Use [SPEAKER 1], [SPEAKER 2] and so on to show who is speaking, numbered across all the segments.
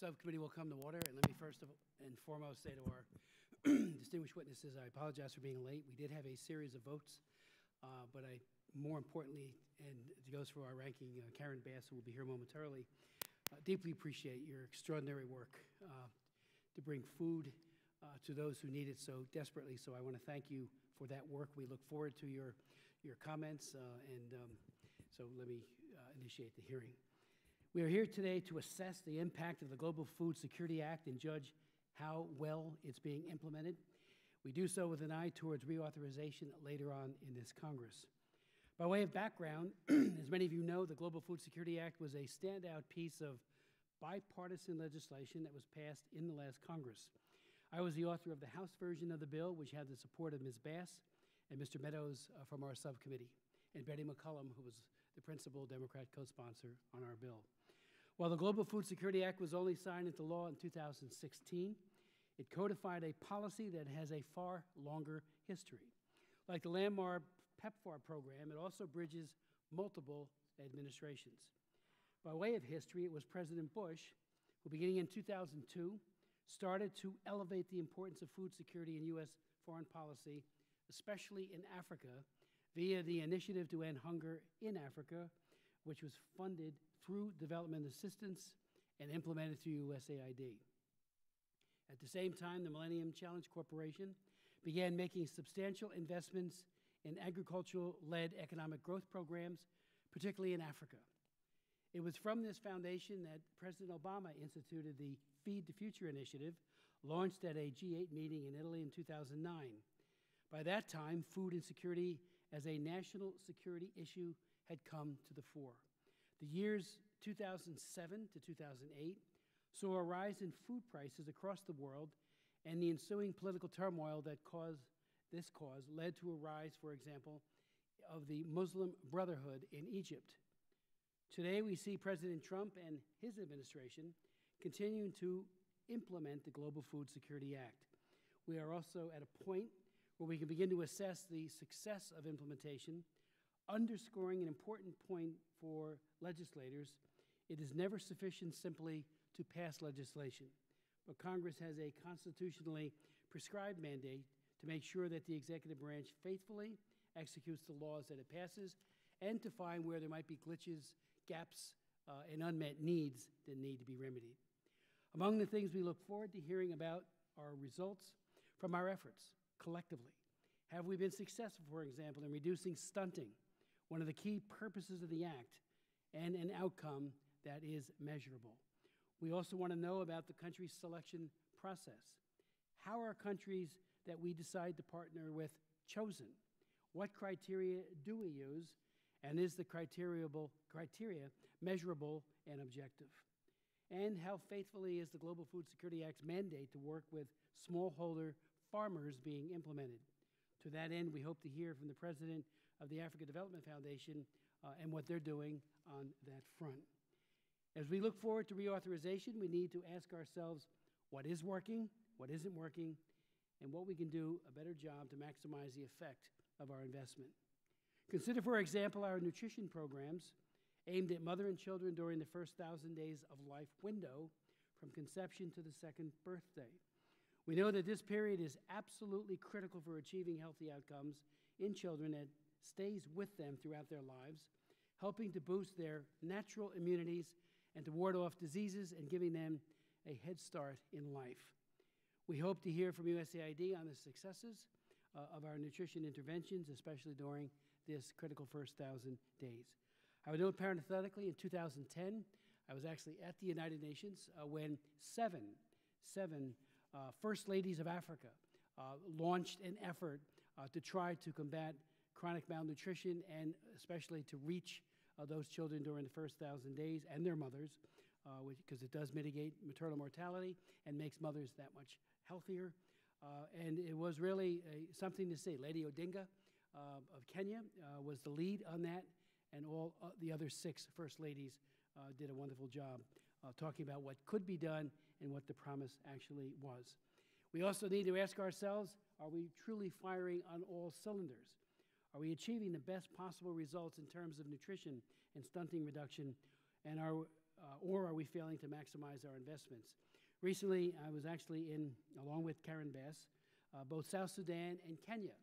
[SPEAKER 1] Subcommittee will come to order, and let me first and foremost say to our distinguished witnesses, I apologize for being late. We did have a series of votes, but more importantly, and it goes for our ranking, Karen Bass, who will be here momentarily, deeply appreciate your extraordinary work to bring food to those who need it so desperately. So I want to thank you for that work. We look forward to your comments, so let me initiate the hearing. We are here today to assess the impact of the Global Food Security Act and judge how well it's being implemented. We do so with an eye towards reauthorization later on in this Congress. By way of background, as many of you know, the Global Food Security Act was a standout piece of bipartisan legislation that was passed in the last Congress. I was the author of the House version of the bill, which had the support of Ms. Bass and Mr. Meadows from our subcommittee, and Betty McCollum, who was the principal Democrat co-sponsor on our bill. While the Global Food Security Act was only signed into law in 2016, it codified a policy that has a far longer history. Like the landmark PEPFAR program, it also bridges multiple administrations. By way of history, it was President Bush who, beginning in 2002, started to elevate the importance of food security in U.S. foreign policy, especially in Africa, via the Initiative to End Hunger in Africa, which was funded through development assistance and implemented through USAID. At the same time, the Millennium Challenge Corporation began making substantial investments in agricultural-led economic growth programs, particularly in Africa. It was from this foundation that President Obama instituted the Feed the Future initiative, launched at a G8 meeting in Italy in 2009. By that time, food insecurity as a national security issue had come to the fore. The years 2007 to 2008 saw a rise in food prices across the world, and the ensuing political turmoil that this cause led to a rise, for example, of the Muslim Brotherhood in Egypt. Today, we see President Trump and his administration continuing to implement the Global Food Security Act. We are also at a point where we can begin to assess the success of implementation, underscoring an important point for legislators. It is never sufficient simply to pass legislation, but Congress has a constitutionally prescribed mandate to make sure that the executive branch faithfully executes the laws that it passes and to find where there might be glitches, gaps, and unmet needs that need to be remedied. Among the things we look forward to hearing about are results from our efforts collectively. Have we been successful, for example, in reducing stunting, one of the key purposes of the Act, and an outcome that is measurable? We also want to know about the country's selection process. How are countries that we decide to partner with chosen? What criteria do we use? And is the criteria measurable and objective? And how faithfully is the Global Food Security Act's mandate to work with smallholder farmers being implemented? To that end, we hope to hear from the president of the Africa Development Foundation and what they're doing on that front. As we look forward to reauthorization, we need to ask ourselves what is working, what isn't working, and what we can do a better job to maximize the effect of our investment. Consider, for example, our nutrition programs aimed at mother and children during the first 1,000 days of life window from conception to the second birthday. We know that this period is absolutely critical for achieving healthy outcomes in children that stays with them throughout their lives, helping to boost their natural immunities and to ward off diseases and giving them a head start in life. We hope to hear from USAID on the successes of our nutrition interventions, especially during this critical first 1,000 days. I would note parenthetically, in 2010, I was actually at the United Nations when seven First Ladies of Africa launched an effort to try to combat chronic malnutrition and especially to reach those children during the first 1,000 days and their mothers, because it does mitigate maternal mortality and makes mothers that much healthier. And it was really something to see. Lady Odinga of Kenya was the lead on that, and all the other 6 First Ladies did a wonderful job talking about what could be done and what the promise actually was. We also need to ask ourselves, are we truly firing on all cylinders? Are we achieving the best possible results in terms of nutrition and stunting reduction? And are or are we failing to maximize our investments? Recently, I was actually in, along with Karen Bass, both South Sudan and Kenya.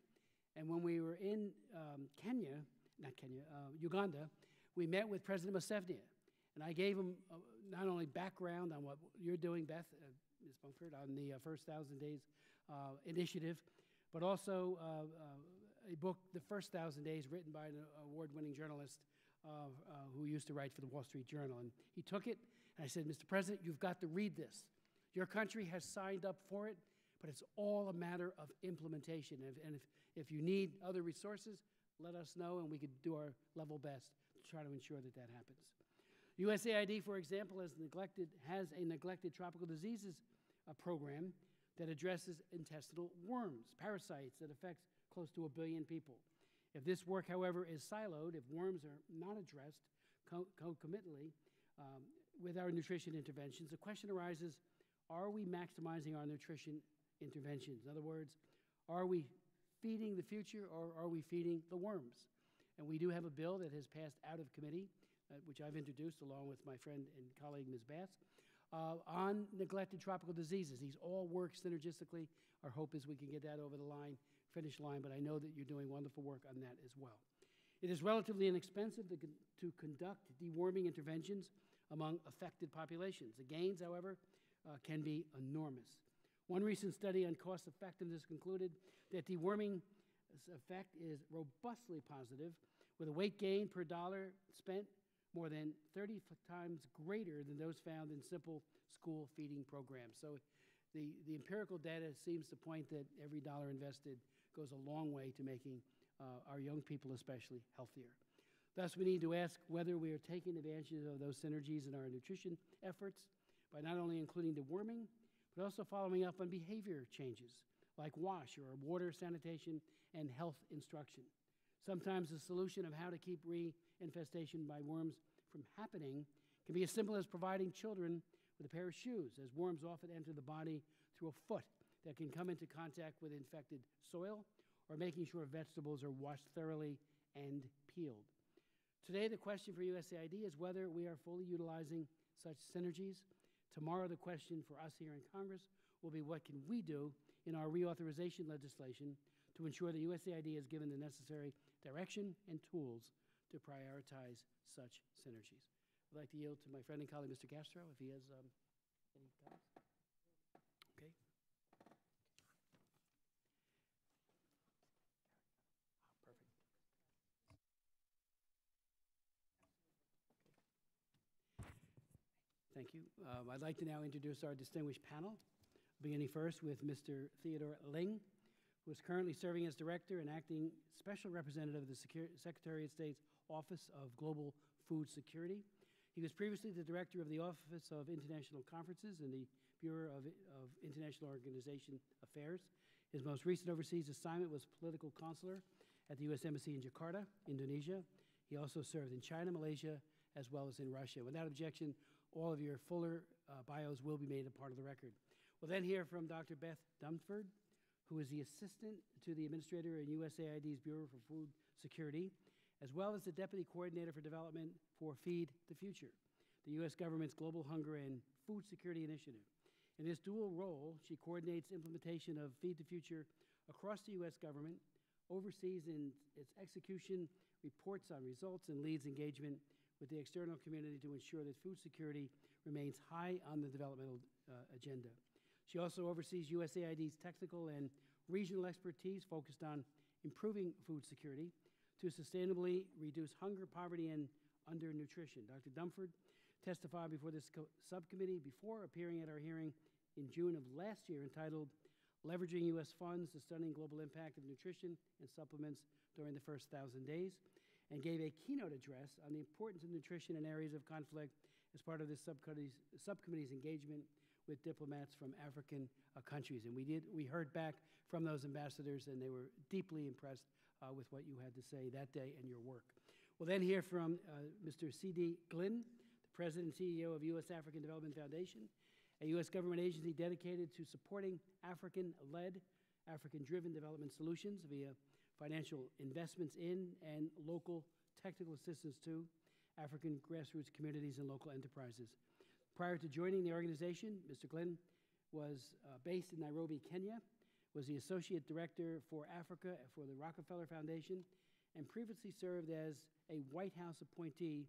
[SPEAKER 1] And when we were in Uganda, we met with President Museveni. And I gave him not only background on what you're doing, Beth, Ms. Bunkford, on the First 1,000 Days initiative, but also a book, The First 1,000 Days, written by an award-winning journalist who used to write for the Wall Street Journal. And he took it, and I said, Mr. President, you've got to read this. Your country has signed up for it, but it's all a matter of implementation. And if you need other resources, let us know, and we could do our level best to try to ensure that that happens. USAID, for example, has a neglected tropical diseases program that addresses intestinal worms, parasites that affect close to 1 billion people. If this work, however, is siloed, if worms are not addressed concomitantly with our nutrition interventions, the question arises, are we maximizing our nutrition interventions? In other words, are we feeding the future or are we feeding the worms? And we do have a bill that has passed out of committee, which I've introduced along with my friend and colleague, Ms. Bass, on neglected tropical diseases. These all work synergistically. Our hope is we can get that over the finish line, but I know that you're doing wonderful work on that as well. It is relatively inexpensive to conduct deworming interventions among affected populations. The gains, however, can be enormous. One recent study on cost effectiveness concluded that deworming's effect is robustly positive, with a weight gain per dollar spent more than 30 times greater than those found in simple school feeding programs. So the empirical data seems to point that every dollar invested goes a long way to making our young people especially healthier. Thus, we need to ask whether we are taking advantage of those synergies in our nutrition efforts by not only including deworming, but also following up on behavior changes like WASH, or water sanitation and health instruction. Sometimes the solution of how to keep reinfestation by worms from happening can be as simple as providing children with a pair of shoes, as worms often enter the body through a foot that can come into contact with infected soil, or making sure vegetables are washed thoroughly and peeled. Today, the question for USAID is whether we are fully utilizing such synergies. Tomorrow, the question for us here in Congress will be what can we do in our reauthorization legislation to ensure that USAID is given the necessary direction and tools to prioritize such synergies. I'd like to yield to my friend and colleague, Mr. Castro, if he has any comments. Okay. Perfect. Thank you. I'd like to now introduce our distinguished panel, beginning first with Mr. Theodore Ling, who is currently serving as Director and Acting Special Representative of the Secretary of State's Office of Global Food Security. He was previously the Director of the Office of International Conferences in the Bureau of International Organization Affairs. His most recent overseas assignment was political counselor at the U.S. Embassy in Jakarta, Indonesia. He also served in China, Malaysia, as well as in Russia. Without objection, all of your fuller bios will be made a part of the record. We'll then hear from Dr. Beth Dumford, who is the Assistant to the Administrator in USAID's Bureau for Food Security, as well as the Deputy Coordinator for Development for Feed the Future, the U.S. government's Global Hunger and Food Security Initiative. In this dual role, she coordinates implementation of Feed the Future across the U.S. government, oversees in its execution, reports on results, and leads engagement with the external community to ensure that food security remains high on the developmental agenda. She also oversees USAID's technical and regional expertise focused on improving food security to sustainably reduce hunger, poverty, and undernutrition. Dr. Dumford testified before this subcommittee before appearing at our hearing in June of last year entitled Leveraging U.S. Funds, the Stunning Global Impact of Nutrition and Supplements During the First 1,000 Days, and gave a keynote address on the importance of nutrition in areas of conflict as part of this subcommittee's engagement with diplomats from African countries. And we heard back from those ambassadors, and they were deeply impressed with what you had to say that day and your work. We'll then hear from Mr. C.D. Glynn, the President and CEO of U.S. African Development Foundation, a U.S. government agency dedicated to supporting African-led, African-driven development solutions via financial investments in and local technical assistance to African grassroots communities, and local enterprises. Prior to joining the organization, Mr. Glynn was based in Nairobi, Kenya, was the Associate Director for Africa for the Rockefeller Foundation, and previously served as a White House appointee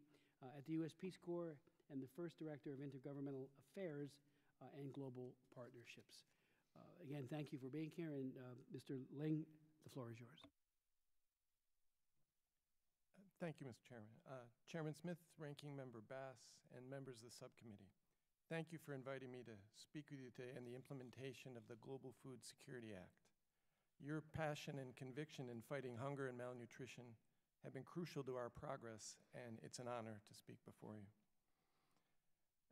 [SPEAKER 1] at the U.S. Peace Corps and the first Director of Intergovernmental Affairs and Global Partnerships. Again, thank you for being here, and Mr. Ling, the floor is yours.
[SPEAKER 2] Thank you, Mr. Chairman. Chairman Smith, Ranking Member Bass, and members of the subcommittee, thank you for inviting me to speak with you today on the implementation of the Global Food Security Act. Your passion and conviction in fighting hunger and malnutrition have been crucial to our progress, and it's an honor to speak before you.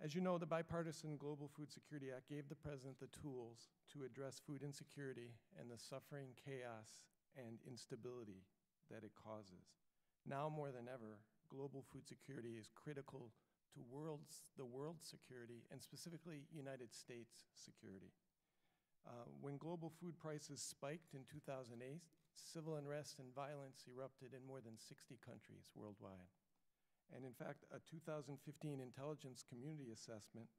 [SPEAKER 2] As you know, the bipartisan Global Food Security Act gave the President the tools to address food insecurity and the suffering, chaos, and instability that it causes. Now more than ever, global food security is critical to the world's security, and specifically United States security. When global food prices spiked in 2008, civil unrest and violence erupted in more than 60 countries worldwide. And in fact, a 2015 intelligence community assessment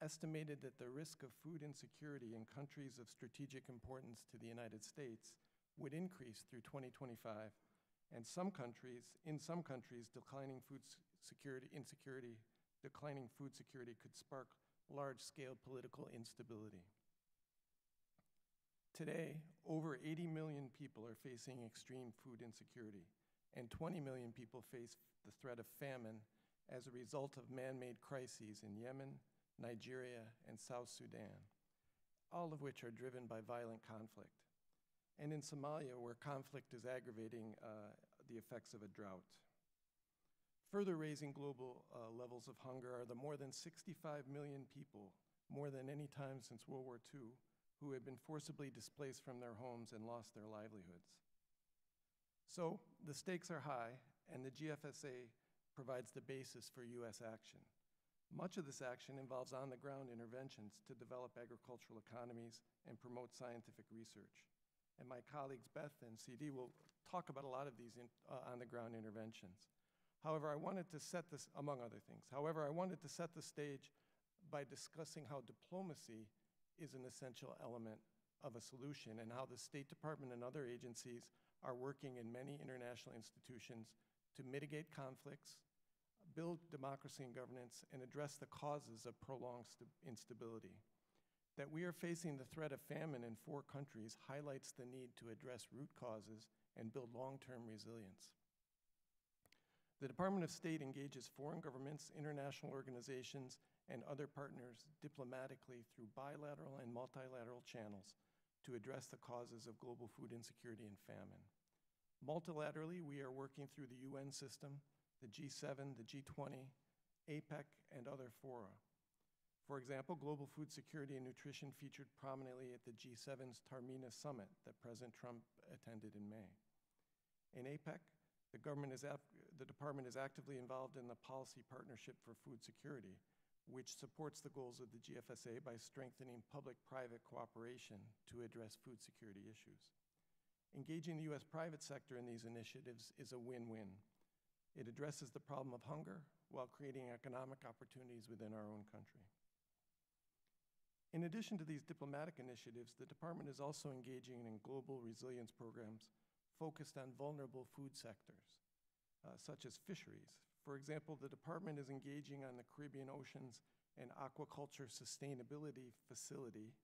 [SPEAKER 2] estimated that the risk of food insecurity in countries of strategic importance to the United States would increase through 2025. And in some countries, declining food security could spark large-scale political instability. Today, over 80 million people are facing extreme food insecurity, and 20 million people face the threat of famine as a result of man-made crises in Yemen, Nigeria, and South Sudan, all of which are driven by violent conflict, and in Somalia, where conflict is aggravating the effects of a drought. Further raising global levels of hunger are the more than 65 million people, more than any time since World War II, who have been forcibly displaced from their homes and lost their livelihoods. So the stakes are high, and the GFSA provides the basis for U.S. action. Much of this action involves on-the-ground interventions to develop agricultural economies and promote scientific research. And my colleagues Beth and CD will talk about a lot of these on-the-ground interventions. However, I wanted to set this, among other things, I wanted to set the stage by discussing how diplomacy is an essential element of a solution, and how the State Department and other agencies are working in many international institutions to mitigate conflicts, build democracy and governance, and address the causes of prolonged instability. That we are facing the threat of famine in 4 countries highlights the need to address root causes and build long-term resilience. The Department of State engages foreign governments, international organizations, and other partners diplomatically through bilateral and multilateral channels to address the causes of global food insecurity and famine. Multilaterally, we are working through the UN system, the G7, the G20, APEC, and other fora. For example, global food security and nutrition featured prominently at the G7's Taormina Summit that President Trump attended in May. In APEC, the department is actively involved in the Policy Partnership for Food Security, which supports the goals of the GFSA by strengthening public-private cooperation to address food security issues. Engaging the U.S. private sector in these initiatives is a win-win. It addresses the problem of hunger while creating economic opportunities within our own country. In addition to these diplomatic initiatives, the department is also engaging in global resilience programs focused on vulnerable food sectors, such as fisheries. For example, the department is engaging on the Caribbean Oceans and Aquaculture Sustainability Facility.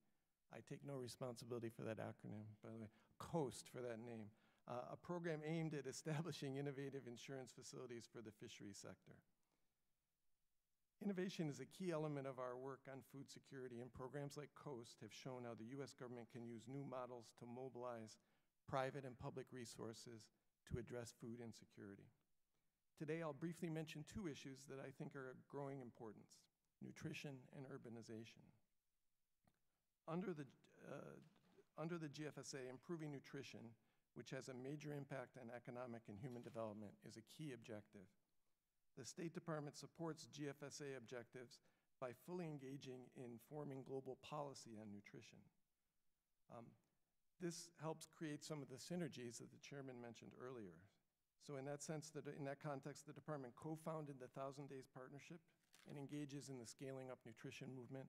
[SPEAKER 2] I take no responsibility for that acronym, by the way, COAST for that name, a program aimed at establishing innovative insurance facilities for the fisheries sector. Innovation is a key element of our work on food security, and programs like COAST have shown how the U.S. government can use new models to mobilize private and public resources to address food insecurity. Today, I'll briefly mention 2 issues that I think are of growing importance: nutrition and urbanization. Under the GFSA, improving nutrition, which has a major impact on economic and human development, is a key objective. The State Department supports GFSA objectives by fully engaging in forming global policy on nutrition. This helps create some of the synergies that the chairman mentioned earlier. So in that sense, in that context, the department co-founded the 1,000 Days Partnership and engages in the Scaling Up Nutrition movement,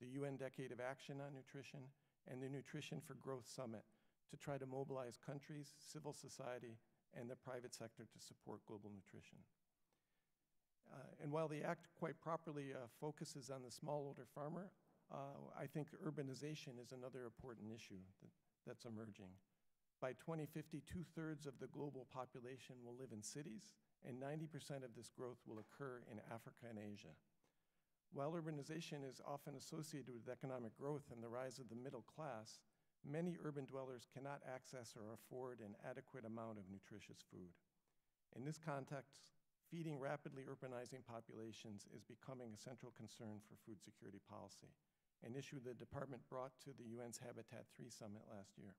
[SPEAKER 2] the UN Decade of Action on Nutrition, and the Nutrition for Growth Summit to try to mobilize countries, civil society, and the private sector to support global nutrition. And while the Act quite properly focuses on the smallholder farmer, I think urbanization is another important issue that's emerging. By 2050, 2/3 of the global population will live in cities, and 90% of this growth will occur in Africa and Asia. While urbanization is often associated with economic growth and the rise of the middle class, many urban dwellers cannot access or afford an adequate amount of nutritious food. In this context, feeding rapidly urbanizing populations is becoming a central concern for food security policy, an issue the department brought to the UN's Habitat 3 Summit last year.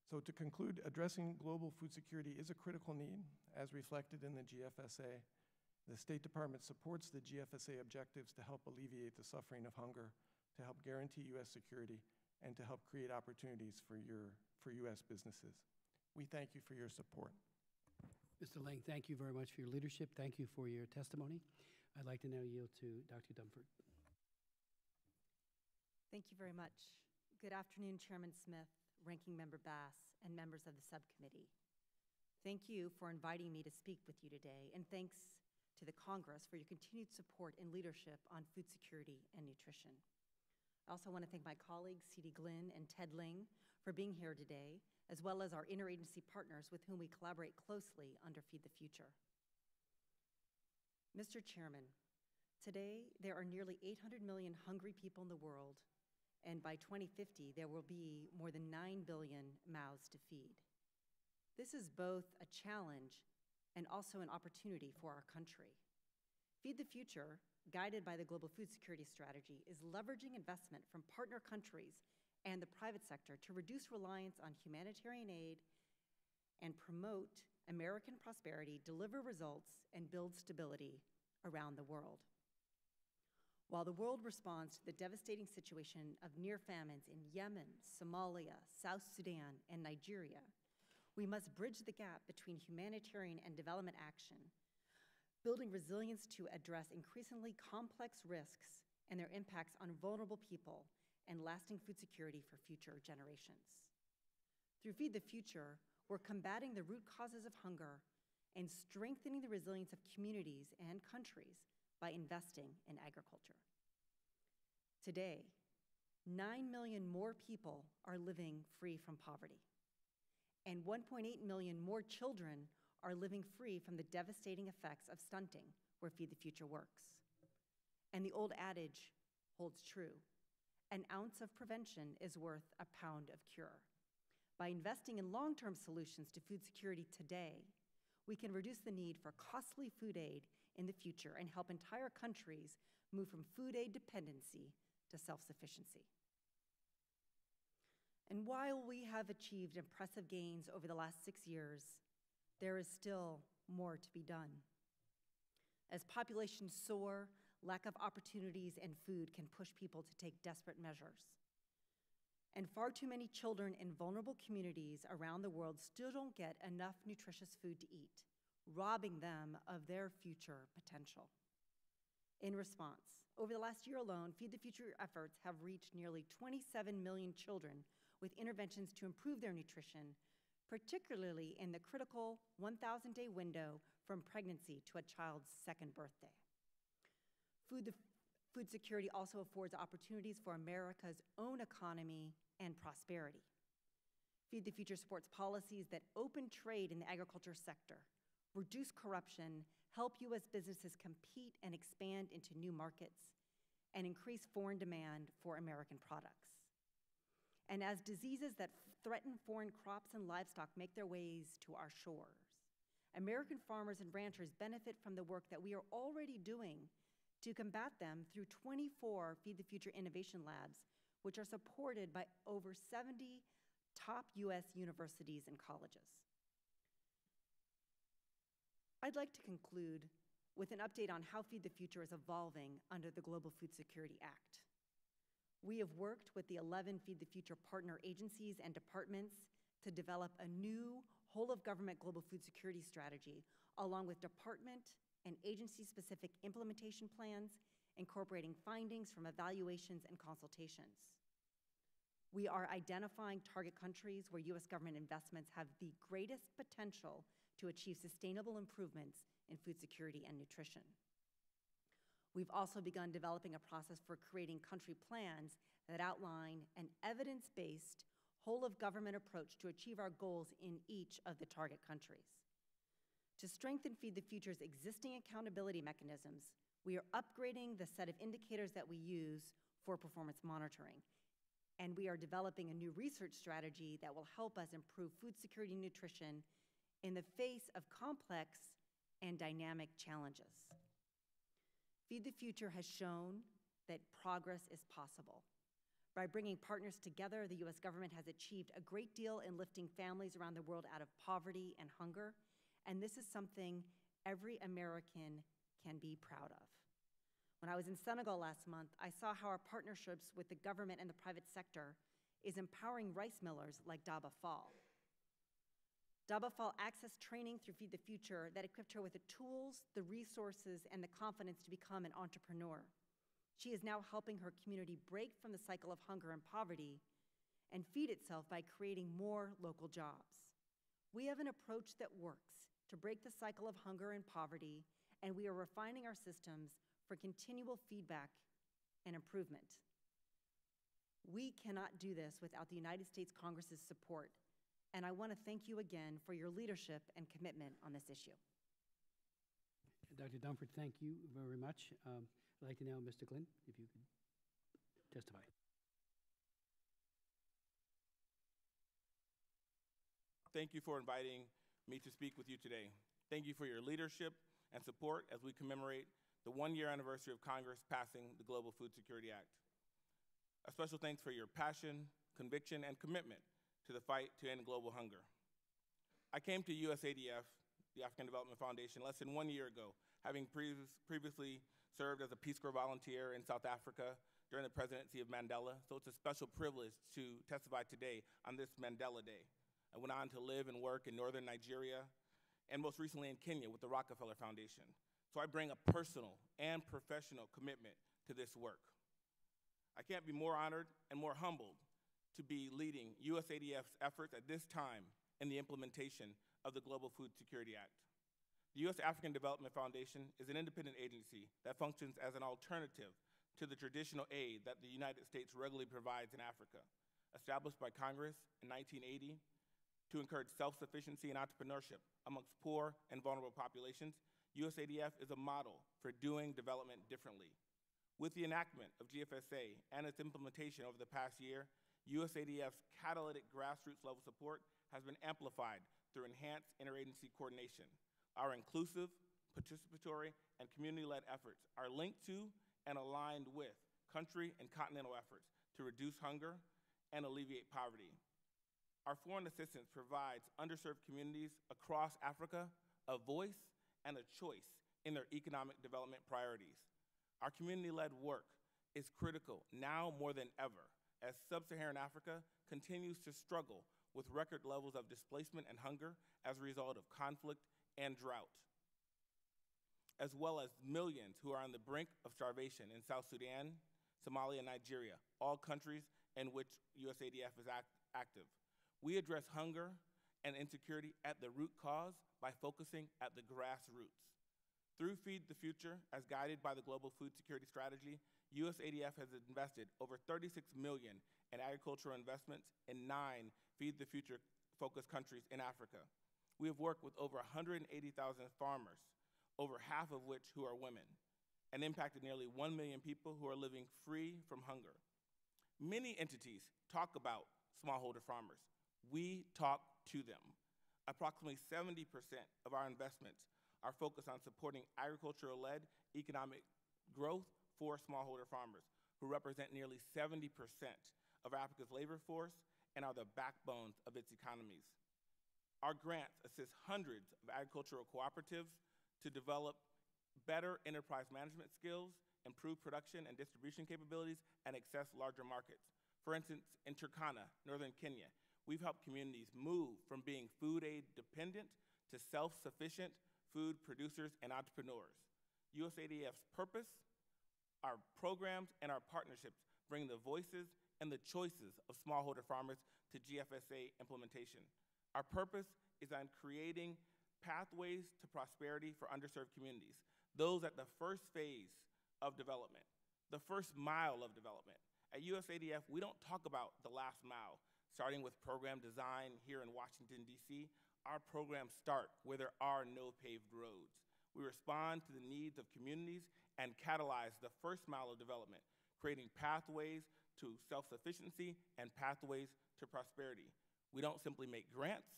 [SPEAKER 2] So to conclude, addressing global food security is a critical need, as reflected in the GFSA. The State Department supports the GFSA objectives to help alleviate the suffering of hunger, to help guarantee U.S. security, and to help create opportunities for U.S. businesses. We thank you for your support.
[SPEAKER 1] Mr. Lang, thank you very much for your leadership. Thank you for your testimony. I'd like to now yield to Dr. Dunford.
[SPEAKER 3] Thank you very much. Good afternoon, Chairman Smith, Ranking Member Bass, and members of the subcommittee. Thank you for inviting me to speak with you today, and thanks to the Congress for your continued support and leadership on food security and nutrition. I also want to thank my colleagues, C.D. Glynn and Ted Ling, for being here today, as well as our interagency partners with whom we collaborate closely under Feed the Future. Mr. Chairman, today there are nearly 800 million hungry people in the world, and by 2050 there will be more than 9 billion mouths to feed. This is both a challenge and also an opportunity for our country. Feed the Future, guided by the Global Food Security Strategy, is leveraging investment from partner countries and the private sector to reduce reliance on humanitarian aid and promote American prosperity, deliver results, and build stability around the world. While the world responds to the devastating situation of near famines in Yemen, Somalia, South Sudan, and Nigeria, we must bridge the gap between humanitarian and development action, building resilience to address increasingly complex risks and their impacts on vulnerable people and lasting food security for future generations. Through Feed the Future, we're combating the root causes of hunger and strengthening the resilience of communities and countries by investing in agriculture. Today, 9 million more people are living free from poverty, and 1.8 million more children are living free from the devastating effects of stunting, where Feed the Future works. And the old adage holds true: an ounce of prevention is worth a pound of cure. By investing in long-term solutions to food security today, we can reduce the need for costly food aid in the future and help entire countries move from food aid dependency to self-sufficiency. And while we have achieved impressive gains over the last 6 years, there is still more to be done. As populations soar, lack of opportunities and food can push people to take desperate measures. And far too many children in vulnerable communities around the world still don't get enough nutritious food to eat, robbing them of their future potential. In response, over the last year alone, Feed the Future efforts have reached nearly 27 million children with interventions to improve their nutrition, particularly in the critical 1,000-day window from pregnancy to a child's second birthday. Food security also affords opportunities for America's own economy and prosperity. Feed the Future supports policies that open trade in the agriculture sector, reduce corruption, help U.S. businesses compete and expand into new markets, and increase foreign demand for American products. And as diseases that threaten foreign crops and livestock make their ways to our shores, American farmers and ranchers benefit from the work that we are already doing to combat them through 24 Feed the Future Innovation Labs, which are supported by over 70 top U.S. universities and colleges. I'd like to conclude with an update on how Feed the Future is evolving under the Global Food Security Act. We have worked with the 11 Feed the Future partner agencies and departments to develop a new whole-of-government global food security strategy, along with department and agency-specific implementation plans, incorporating findings from evaluations and consultations. We are identifying target countries where U.S. government investments have the greatest potential to achieve sustainable improvements in food security and nutrition. We've also begun developing a process for creating country plans that outline an evidence-based, whole-of-government approach to achieve our goals in each of the target countries. To strengthen Feed the Future's existing accountability mechanisms, we are upgrading the set of indicators that we use for performance monitoring, and we are developing a new research strategy that will help us improve food security and nutrition in the face of complex and dynamic challenges. Feed the Future has shown that progress is possible. By bringing partners together, the U.S. government has achieved a great deal in lifting families around the world out of poverty and hunger, and this is something every American can be proud of. When I was in Senegal last month, I saw how our partnerships with the government and the private sector is empowering rice millers like Daba Fall. Daba Fall accessed training through Feed the Future that equipped her with the tools, the resources, and the confidence to become an entrepreneur. She is now helping her community break from the cycle of hunger and poverty and feed itself by creating more local jobs. We have an approach that works to break the cycle of hunger and poverty, and we are refining our systems for continual feedback and improvement. We cannot do this without the United States Congress's support, and I want to thank you again for your leadership and commitment on this issue.
[SPEAKER 1] Dr. Dunford, thank you very much. I'd like to now, Mr. Glenn, if you could testify.
[SPEAKER 4] Thank you for inviting me to speak with you today. Thank you for your leadership and support as we commemorate the one-year anniversary of Congress passing the Global Food Security Act. A special thanks for your passion, conviction, and commitment to the fight to end global hunger. I came to USADF, the African Development Foundation, less than 1 year ago, having previously served as a Peace Corps volunteer in South Africa during the presidency of Mandela, so it's a special privilege to testify today on this Mandela Day. I went on to live and work in northern Nigeria, and most recently in Kenya with the Rockefeller Foundation. So I bring a personal and professional commitment to this work. I can't be more honored and more humbled to be leading USADF's efforts at this time in the implementation of the Global Food Security Act. The U.S. African Development Foundation is an independent agency that functions as an alternative to the traditional aid that the United States regularly provides in Africa. Established by Congress in 1980 to encourage self-sufficiency and entrepreneurship amongst poor and vulnerable populations, USADF is a model for doing development differently. With the enactment of GFSA and its implementation over the past year, USADF's catalytic grassroots level support has been amplified through enhanced interagency coordination. Our inclusive, participatory, and community-led efforts are linked to and aligned with country and continental efforts to reduce hunger and alleviate poverty. Our foreign assistance provides underserved communities across Africa a voice and a choice in their economic development priorities. Our community-led work is critical now more than ever as sub-Saharan Africa continues to struggle with record levels of displacement and hunger as a result of conflict and drought, as well as millions who are on the brink of starvation in South Sudan, Somalia, and Nigeria, all countries in which USADF is active. We address hunger and insecurity at the root cause by focusing at the grassroots. Through Feed the Future, as guided by the Global Food Security Strategy, USADF has invested over $36 million in agricultural investments in 9 Feed the Future focused countries in Africa. We have worked with over 180,000 farmers, over half of which who are women, and impacted nearly 1 million people who are living free from hunger. Many entities talk about smallholder farmers. We talk to them. Approximately 70% of our investments are focused on supporting agricultural-led economic growth for smallholder farmers, who represent nearly 70% of Africa's labor force and are the backbones of its economies. Our grants assist hundreds of agricultural cooperatives to develop better enterprise management skills, improve production and distribution capabilities, and access larger markets. For instance, in Turkana, northern Kenya, we've helped communities move from being food aid dependent to self-sufficient food producers and entrepreneurs. USAIDF's purpose, our programs, and our partnerships bring the voices and the choices of smallholder farmers to GFSA implementation. Our purpose is on creating pathways to prosperity for underserved communities, those at the first phase of development, the first mile of development. At USAIDF, we don't talk about the last mile, starting with program design here in Washington, D.C. Our programs start where there are no paved roads. We respond to the needs of communities and catalyze the first mile of development, creating pathways to self-sufficiency and pathways to prosperity. We don't simply make grants,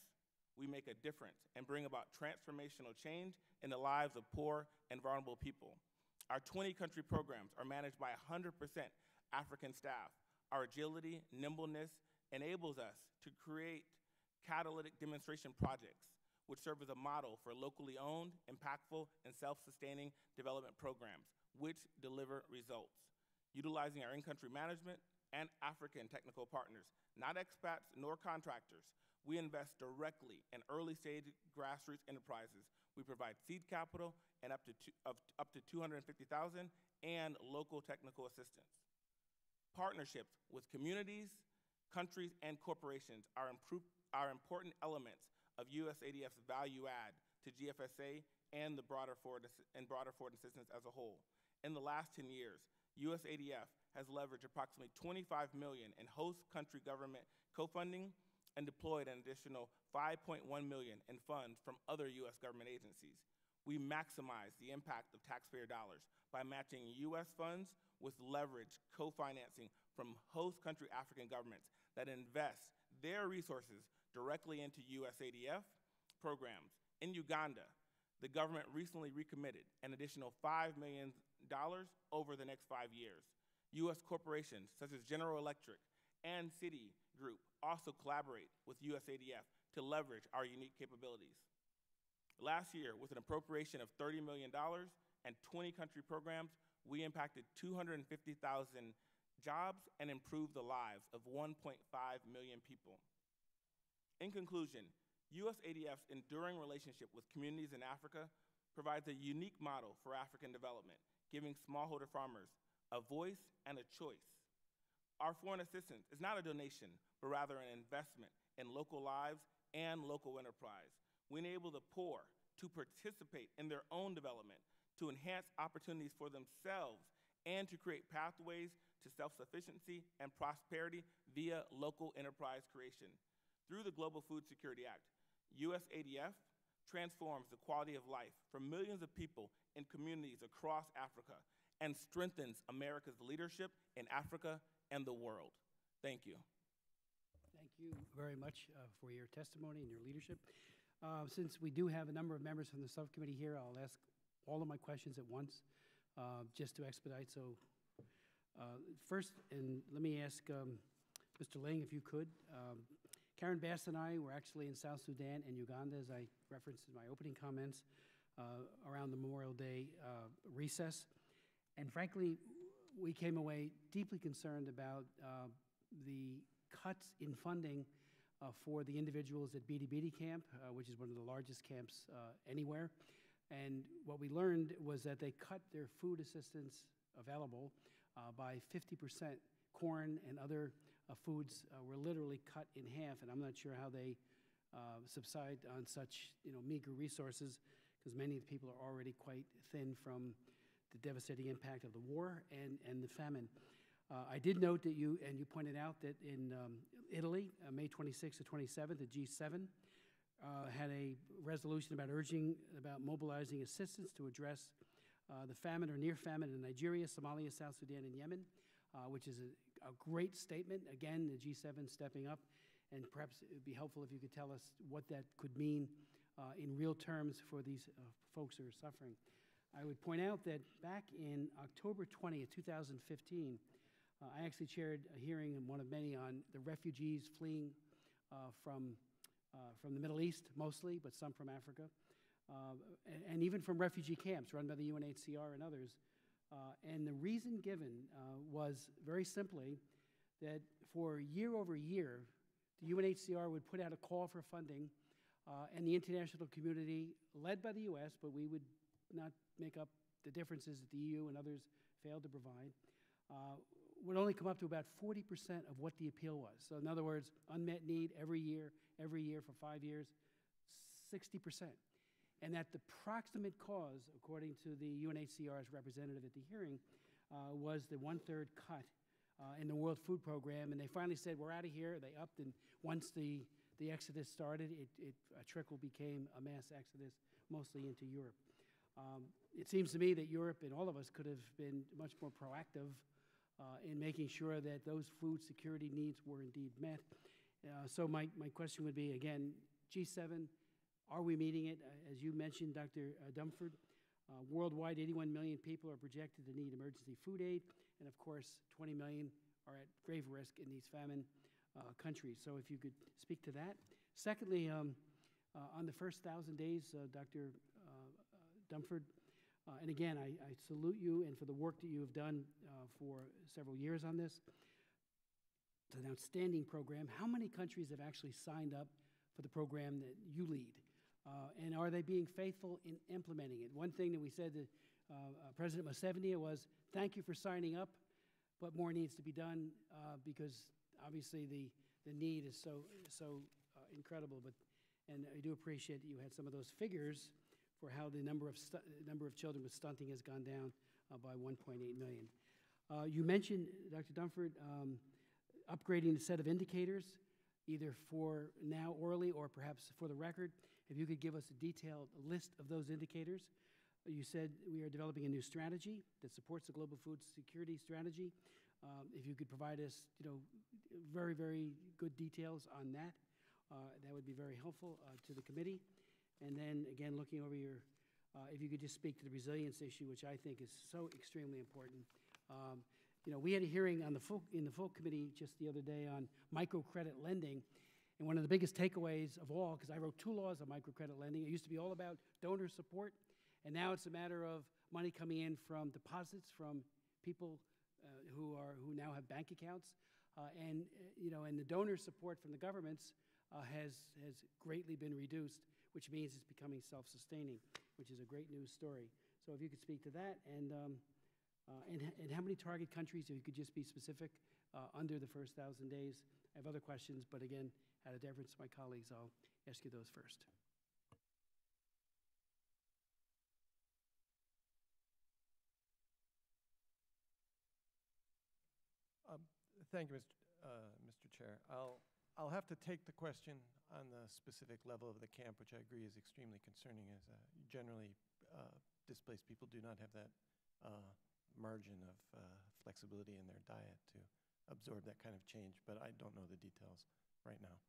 [SPEAKER 4] we make a difference and bring about transformational change in the lives of poor and vulnerable people. Our 20-country programs are managed by 100% African staff. Our agility, nimbleness enables us to create catalytic demonstration projects, which serve as a model for locally owned, impactful, and self-sustaining development programs, which deliver results. Utilizing our in-country management and African technical partners, not expats nor contractors, we invest directly in early-stage grassroots enterprises. We provide seed capital and up to $250,000 and local technical assistance. Partnerships with communities, countries, and corporations are important elements of USAIDF's value add to GFSA and broader forward assistance as a whole. In the last 10 years, USAIDF has leveraged approximately $25 million in host country government co-funding and deployed an additional $5.1 million in funds from other U.S. government agencies. We maximize the impact of taxpayer dollars by matching U.S. funds with leveraged co-financing from host country African governments that invest their resources directly into USAIDF programs. In Uganda, the government recently recommitted an additional $5 million over the next 5 years. U.S. corporations such as General Electric and Citigroup also collaborate with USAIDF to leverage our unique capabilities. Last year, with an appropriation of $30 million and 20 country programs, we impacted 250,000 jobs and improved the lives of 1.5 million people. In conclusion, USAIDF's enduring relationship with communities in Africa provides a unique model for African development, giving smallholder farmers a voice and a choice. Our foreign assistance is not a donation, but rather an investment in local lives and local enterprise. We enable the poor to participate in their own development, to enhance opportunities for themselves, and to create pathways to self-sufficiency and prosperity via local enterprise creation. Through the Global Food Security Act, USAIDF transforms the quality of life for millions of people in communities across Africa and strengthens America's leadership in Africa and the world. Thank you.
[SPEAKER 1] Thank you very much for your testimony and your leadership. Since we do have a number of members from the subcommittee here, I'll ask all of my questions at once, just to expedite. So first, and let me ask Mr. Ling, if you could. Karen Bass and I were actually in South Sudan and Uganda, as I referenced in my opening comments, around the Memorial Day recess. And frankly, we came away deeply concerned about the cuts in funding for the individuals at Bidi Bidi camp, which is one of the largest camps anywhere. And what we learned was that they cut their food assistance available by 50%. Corn and other foods were literally cut in half, and I'm not sure how they subside on such meager resources, because many of the people are already quite thin from the devastating impact of the war and the famine. I did note that you pointed out that in Italy, May 26th to 27th, the G7 had a resolution about mobilizing assistance to address the famine or near famine in Nigeria, Somalia, South Sudan, and Yemen, which is a great statement. Again, the G7 stepping up, and perhaps it would be helpful if you could tell us what that could mean in real terms for these folks who are suffering. I would point out that back in October 20th, 2015, I actually chaired a hearing, and one of many, on the refugees fleeing from the Middle East, mostly, but some from Africa, and even from refugee camps run by the UNHCR and others. And the reason given was very simply that for year over year, the UNHCR would put out a call for funding, and the international community, led by the U.S., but we would not make up the differences that the EU and others failed to provide, would only come up to about 40% of what the appeal was. So in other words, unmet need every year for 5 years, 60%. And that the proximate cause, according to the UNHCR's representative at the hearing, was the 1/3 cut in the World Food Program. And they finally said, we're out of here. They upped, and once the exodus started, a trickle became a mass exodus, mostly into Europe. It seems to me that Europe and all of us could have been much more proactive in making sure that those food security needs were indeed met. So my question would be, again, G7, are we meeting it? As you mentioned, Dr. Dumford, worldwide 81 million people are projected to need emergency food aid, and of course 20 million are at grave risk in these famine countries. So if you could speak to that. Secondly, on the first 1,000 days, Dr. Dumford, and again, I salute you and for the work that you have done for several years on this. It's an outstanding program. How many countries have actually signed up for the program that you lead? And are they being faithful in implementing it? One thing that we said to President Museveni was, thank you for signing up, but more needs to be done because obviously the need is so incredible. And I do appreciate that you had some of those figures for how the number of children with stunting has gone down by 1.8 million. You mentioned, Dr. Dumford, upgrading the set of indicators, either for now orally or perhaps for the record. If you could give us a detailed list of those indicators. You said we are developing a new strategy that supports the global food security strategy. If you could provide us, very, very good details on that, that would be very helpful to the committee. And then, again, looking over your, if you could just speak to the resilience issue, which I think is so extremely important. We had a hearing on in the full committee just the other day on microcredit lending, and one of the biggest takeaways of all, because I wrote 2 laws on microcredit lending. It used to be all about donor support, and now it's a matter of money coming in from deposits from people who now have bank accounts, and the donor support from the governments has greatly been reduced, which means it's becoming self-sustaining, which is a great news story. So if you could speak to that, and how many target countries, if you could just be specific, under the first 1,000 days. I have other questions, but again, out of deference to my colleagues, I'll ask you those first.
[SPEAKER 2] Thank you, Mr. Chair. I'll have to take the question on the specific level of the camp, which I agree is extremely concerning, as generally displaced people do not have that margin of flexibility in their diet to absorb that kind of change, but I don't know the details right now.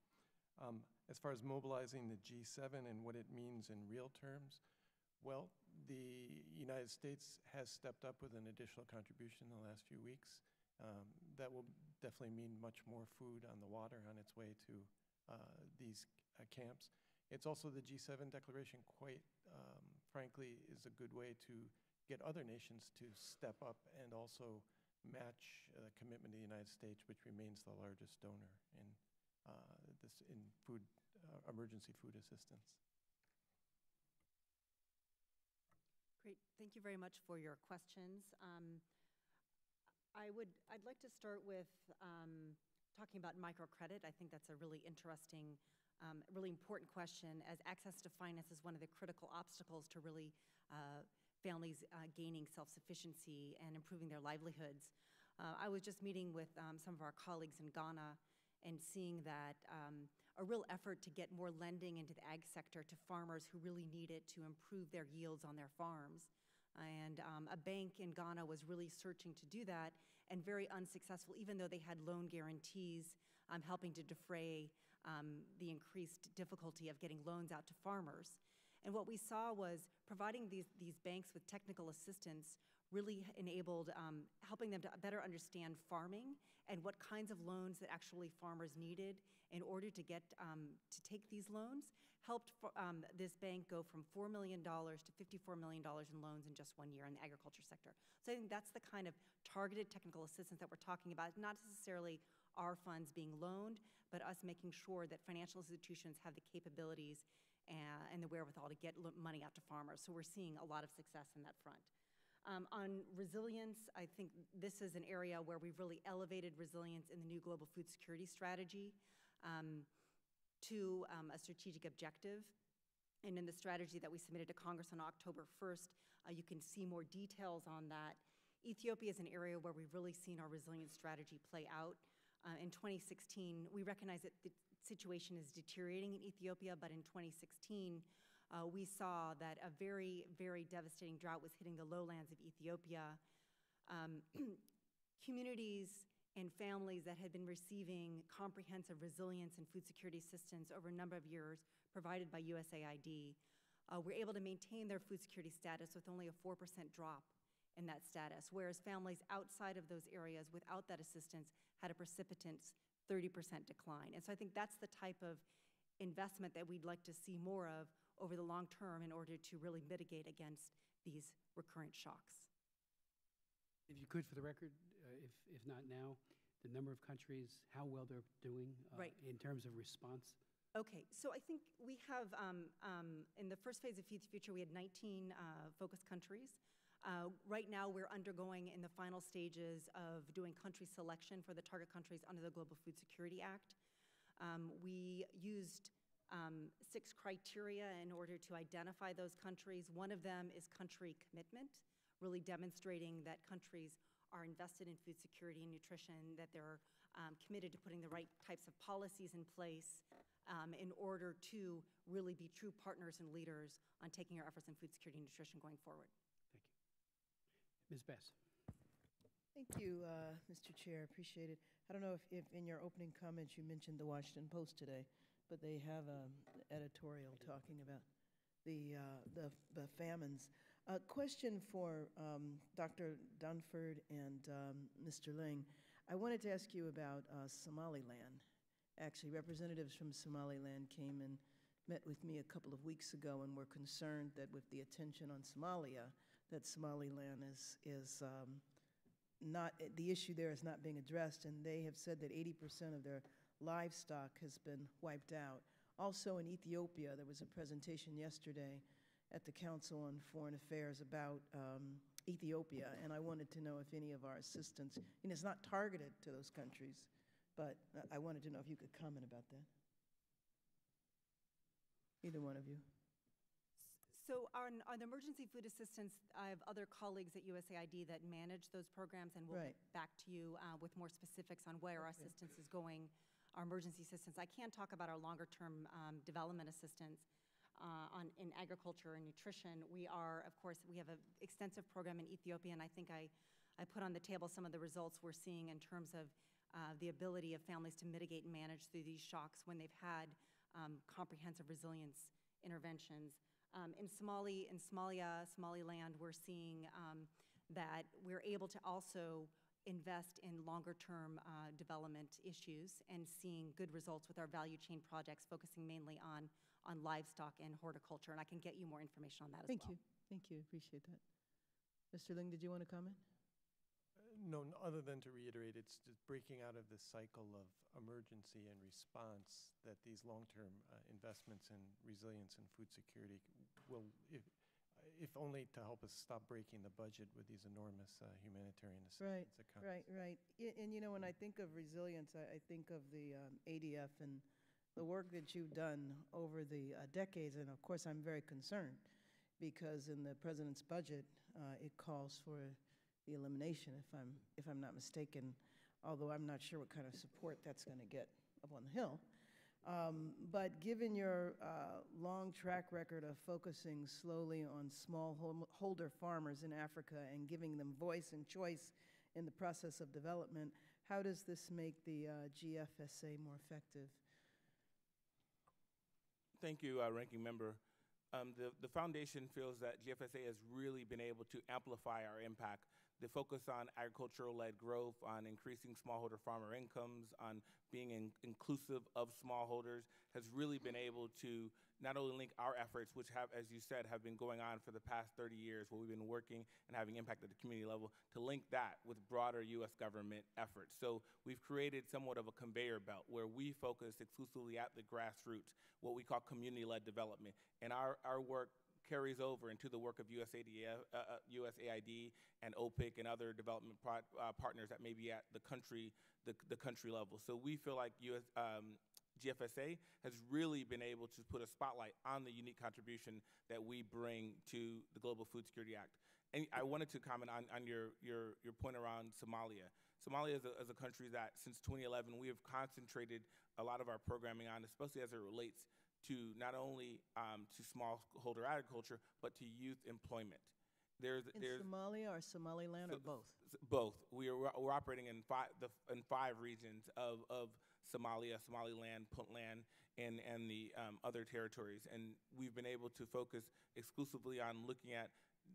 [SPEAKER 2] As far as mobilizing the G7 and what it means in real terms, well, the United States has stepped up with an additional contribution in the last few weeks. That will definitely mean much more food on the water on its way to these camps. It's also the G7 declaration, quite frankly, is a good way to get other nations to step up and also match the commitment of the United States, which remains the largest donor in emergency food assistance.
[SPEAKER 3] Great. Thank you very much for your questions. I'd like to start with talking about microcredit. I think that's a really interesting, really important question, as access to finance is one of the critical obstacles to really families gaining self-sufficiency and improving their livelihoods. I was just meeting with some of our colleagues in Ghana and seeing that a real effort to get more lending into the ag sector to farmers who really need it to improve their yields on their farms. And a bank in Ghana was really searching to do that and very unsuccessful, even though they had loan guarantees helping to defray the increased difficulty of getting loans out to farmers. And what we saw was providing these banks with technical assistance really enabled helping them to better understand farming and what kinds of loans that actually farmers needed in order to get to take these loans, helped this bank go from $4 million to $54 million in loans in just 1 year in the agriculture sector. So I think that's the kind of targeted technical assistance that we're talking about, not necessarily our funds being loaned, but us making sure that financial institutions have the capabilities and the wherewithal to get money out to farmers. So we're seeing a lot of success in that front. On resilience, I think this is an area where we've really elevated resilience in the new global food security strategy to a strategic objective. And in the strategy that we submitted to Congress on October 1st, you can see more details on that. Ethiopia is an area where we've really seen our resilience strategy play out. In 2016, we recognize that the situation is deteriorating in Ethiopia, but in 2016, we saw that a very, very devastating drought was hitting the lowlands of Ethiopia. Communities and families that had been receiving comprehensive resilience and food security assistance over a number of years provided by USAID were able to maintain their food security status with only a 4% drop in that status, whereas families outside of those areas without that assistance had a precipitous 30% decline. And so I think that's the type of investment that we'd like to see more of over the long term in order to really mitigate against these recurrent shocks.
[SPEAKER 1] If you could, for the record, if not now, the number of countries, how well they're doing
[SPEAKER 3] Right.
[SPEAKER 1] in terms of response.
[SPEAKER 3] Okay, so I think we have, in the first phase of Feed the Future, we had 19 focus countries. Right now, we're undergoing in the final stages of doing country selection for the target countries under the Global Food Security Act. We used 6 criteria in order to identify those countries. One of them is country commitment, really demonstrating that countries are invested in food security and nutrition, that they're committed to putting the right types of policies in place in order to really be true partners and leaders on taking our efforts in food security and nutrition going forward.
[SPEAKER 1] Thank you. Ms. Bess.
[SPEAKER 5] Thank you, Mr. Chair. Appreciate it. I don't know if in your opening comments you mentioned the Washington Post today, but they have an editorial talking about the famines. A question for Dr. Dunford and Mr. Ling. I wanted to ask you about Somaliland. Actually, representatives from Somaliland came and met with me a couple of weeks ago and were concerned that with the attention on Somalia, that Somaliland is not, the issue there is not being addressed, and they have said that 80% of their livestock has been wiped out. Also in Ethiopia, there was a presentation yesterday at the Council on Foreign Affairs about Ethiopia, and I wanted to know if any of our assistance, and it's not targeted to those countries, but I wanted to know if you could comment about that. Either one of you.
[SPEAKER 3] So on the emergency food assistance, I have other colleagues at USAID that manage those programs, and we'll
[SPEAKER 5] Right.
[SPEAKER 3] get back to you with more specifics on where our assistance is going, our emergency assistance. I can talk about our longer-term development assistance in agriculture and nutrition. We are, of course, we have an extensive program in Ethiopia, and I think I put on the table some of the results we're seeing in terms of the ability of families to mitigate and manage through these shocks when they've had comprehensive resilience interventions. In Somalia, Somaliland, we're seeing that we're able to also invest in longer-term development issues and seeing good results with our value chain projects, focusing mainly on livestock and horticulture. And I can get you more information on that as well.
[SPEAKER 5] Thank you. Thank you. Appreciate that. Mr. Ling, did you want to comment?
[SPEAKER 2] No, other than to reiterate, it's just breaking out of this cycle of emergency and response that these long-term investments in resilience and food security will, if only to help us stop breaking the budget with these enormous humanitarian assistance accounts.
[SPEAKER 5] Right. And you know, when I think of resilience, I think of the ADF and the work that you've done over the decades. And of course, I'm very concerned because in the president's budget, it calls for the elimination, if I'm not mistaken, although I'm not sure what kind of support that's going to get up on the Hill. But given your long track record of focusing slowly on smallholder farmers in Africa and giving them voice and choice in the process of development, how does this make the GFSA more effective?
[SPEAKER 4] Thank you, Ranking Member. The foundation feels that GFSA has really been able to amplify our impact. The focus on agricultural-led growth, on increasing smallholder farmer incomes, on being inclusive of smallholders has really been able to not only link our efforts, which have, as you said, have been going on for the past 30 years, where we've been working and having impact at the community level, to link that with broader U.S. government efforts. So we've created somewhat of a conveyor belt where we focus exclusively at the grassroots, what we call community-led development. And our work carries over into the work of USAID and OPIC and other development partners that may be at the country level. So we feel like GFSA has really been able to put a spotlight on the unique contribution that we bring to the Global Food Security Act. And I wanted to comment on your point around Somalia. Somalia is a country that since 2011 we have concentrated a lot of our programming on, especially as it relates to not only to smallholder agriculture, but to youth employment.
[SPEAKER 5] In Somalia or Somaliland, or both?
[SPEAKER 4] Both. We're operating in five regions of Somalia, Somaliland, Puntland, and the other territories. And we've been able to focus exclusively on looking at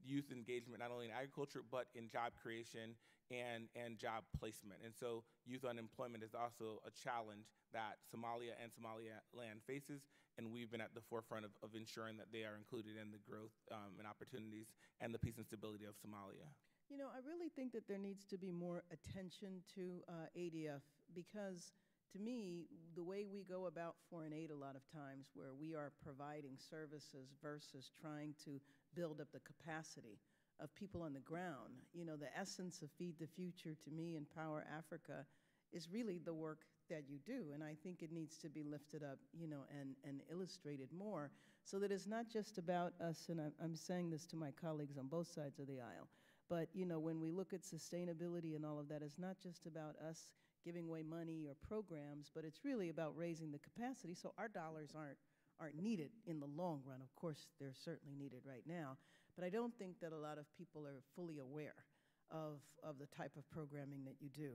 [SPEAKER 4] youth engagement, not only in agriculture, but in job creation and job placement. And so youth unemployment is also a challenge that Somalia and Somaliland faces, and we've been at the forefront of ensuring that they are included in the growth and opportunities and the peace and stability of Somalia.
[SPEAKER 5] You know, I really think that there needs to be more attention to ADF, because to me, the way we go about foreign aid a lot of times, where we are providing services versus trying to build up the capacity of people on the ground, you know, the essence of Feed the Future to me and Power Africa is really the work that you do. And I think it needs to be lifted up, you know, and illustrated more, so that it's not just about us, and I'm saying this to my colleagues on both sides of the aisle, but, you know, when we look at sustainability and all of that, it's not just about us giving away money or programs, but it's really about raising the capacity so our dollars aren't needed in the long run. Of course, they're certainly needed right now, but I don't think that a lot of people are fully aware of the type of programming that you do.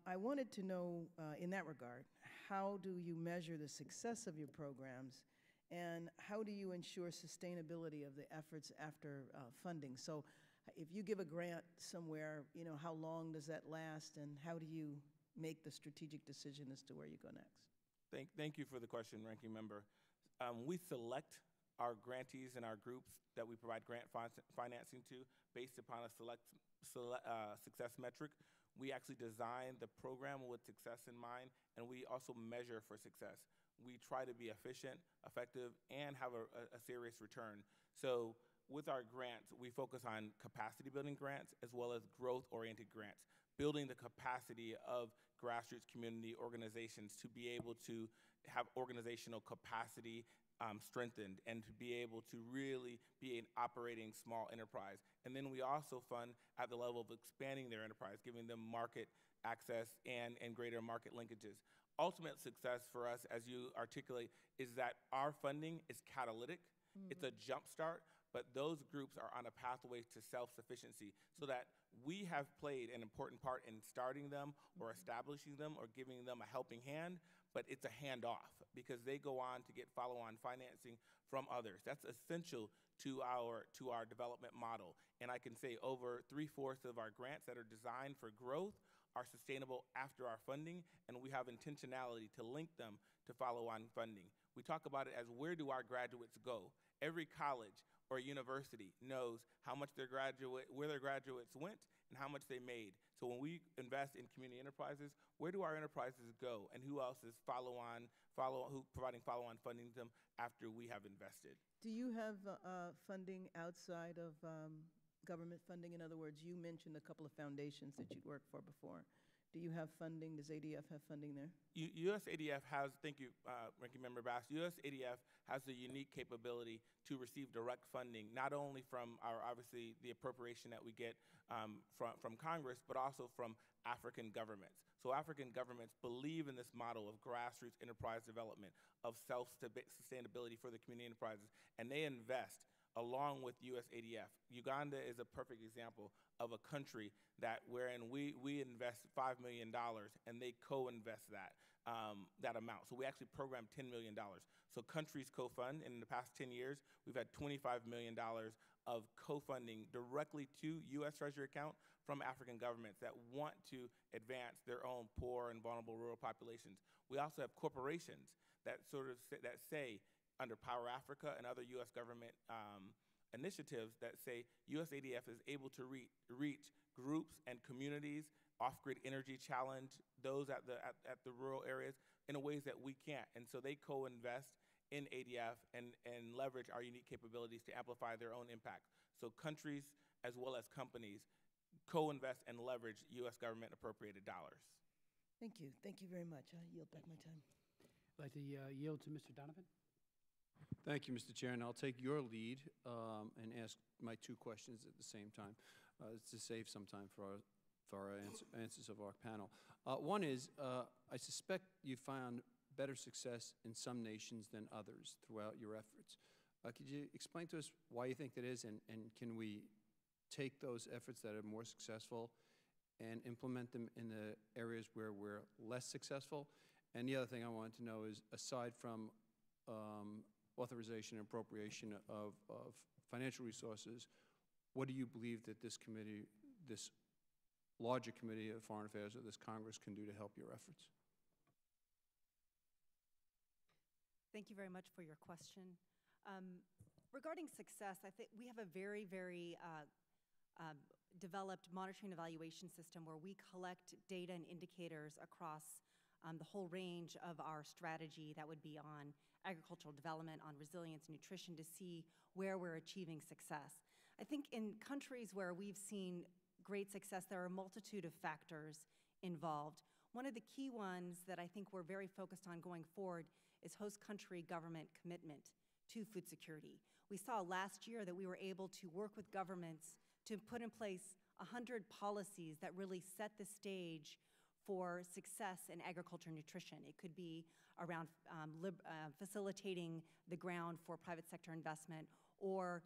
[SPEAKER 5] I wanted to know, in that regard, how do you measure the success of your programs, and how do you ensure sustainability of the efforts after funding? So if you give a grant somewhere, you know, how long does that last, and how do you make the strategic decision as to where you go next?
[SPEAKER 4] Thank you for the question, Ranking Member. We select our grantees and our groups that we provide grant financing to based upon a success metric. We actually design the program with success in mind, and we also measure for success. We try to be efficient, effective, and have a serious return. So with our grants, we focus on capacity building grants as well as growth-oriented grants, building the capacity of grassroots community organizations to be able to have organizational capacity strengthened, and to be able to really be an operating small enterprise. And then we also fund at the level of expanding their enterprise, giving them market access and greater market linkages. Ultimate success for us, as you articulate, is that our funding is catalytic. Mm-hmm. It's a jump start, but those groups are on a pathway to self-sufficiency, so that we have played an important part in starting them or establishing them or giving them a helping hand, but it's a handoff because they go on to get follow-on financing from others. That's essential to our development model. And I can say over 3/4 of our grants that are designed for growth are sustainable after our funding, and we have intentionality to link them to follow-on funding. We talk about it as, where do our graduates go? Every college or university knows where their graduates went and how much they made. So when we invest in community enterprises, where do our enterprises go, and who else is providing follow-on funding to them after we have invested?
[SPEAKER 5] Do you have funding outside of government funding? In other words, you mentioned a couple of foundations that you'd worked for before. Do you have funding? Does ADF have funding there?
[SPEAKER 4] USADF has, thank you, Ranking Member Bass, USADF has the unique capability to receive direct funding, not only from obviously the appropriation that we get from Congress, but also from African governments. So African governments believe in this model of grassroots enterprise development, of self-sustainability for the community enterprises, and they invest along with USADF. Uganda is a perfect example of a country wherein we invest $5 million and they co-invest that amount. So we actually program $10 million. So countries co-fund, and in the past 10 years, we've had $25 million of co-funding directly to U.S. Treasury account from African governments that want to advance their own poor and vulnerable rural populations. We also have corporations that say, under Power Africa and other U.S. government initiatives that say USADF is able to reach groups and communities, off-grid energy challenge, those at the rural areas in a ways that we can't. And so they co-invest in ADF and leverage our unique capabilities to amplify their own impact. So countries as well as companies co-invest and leverage U.S. government appropriated dollars.
[SPEAKER 5] Thank you. Thank you very much. I yield back my time.
[SPEAKER 1] I'd like to yield to Mr. Donovan.
[SPEAKER 6] Thank you, Mr. Chair, and I'll take your lead and ask my two questions at the same time to save some time for our answers of our panel. One is, I suspect you found better success in some nations than others throughout your efforts. Could you explain to us why you think that is, and can we take those efforts that are more successful and implement them in the areas where we're less successful? And the other thing I wanted to know is, aside from authorization and appropriation of financial resources, what do you believe that this committee, this larger committee of Foreign Affairs, or this Congress can do to help your efforts?
[SPEAKER 3] Thank you very much for your question. Regarding success, I think we have a very, very developed monitoring evaluation system where we collect data and indicators across the whole range of our strategy. That would be on agricultural development, on resilience, nutrition, to see where we're achieving success. I think in countries where we've seen great success, there are a multitude of factors involved. One of the key ones that I think we're very focused on going forward is host country government commitment to food security. We saw last year that we were able to work with governments to put in place 100 policies that really set the stage for success in agriculture and nutrition. It could be around facilitating the ground for private sector investment, or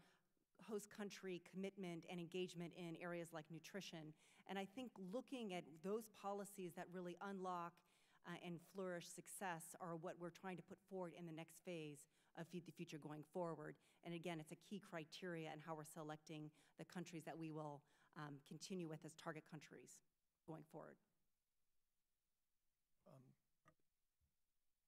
[SPEAKER 3] host country commitment and engagement in areas like nutrition. And I think looking at those policies that really unlock and flourish success are what we're trying to put forward in the next phase of Feed the Future going forward. And again, it's a key criteria in how we're selecting the countries that we will continue with as target countries going forward.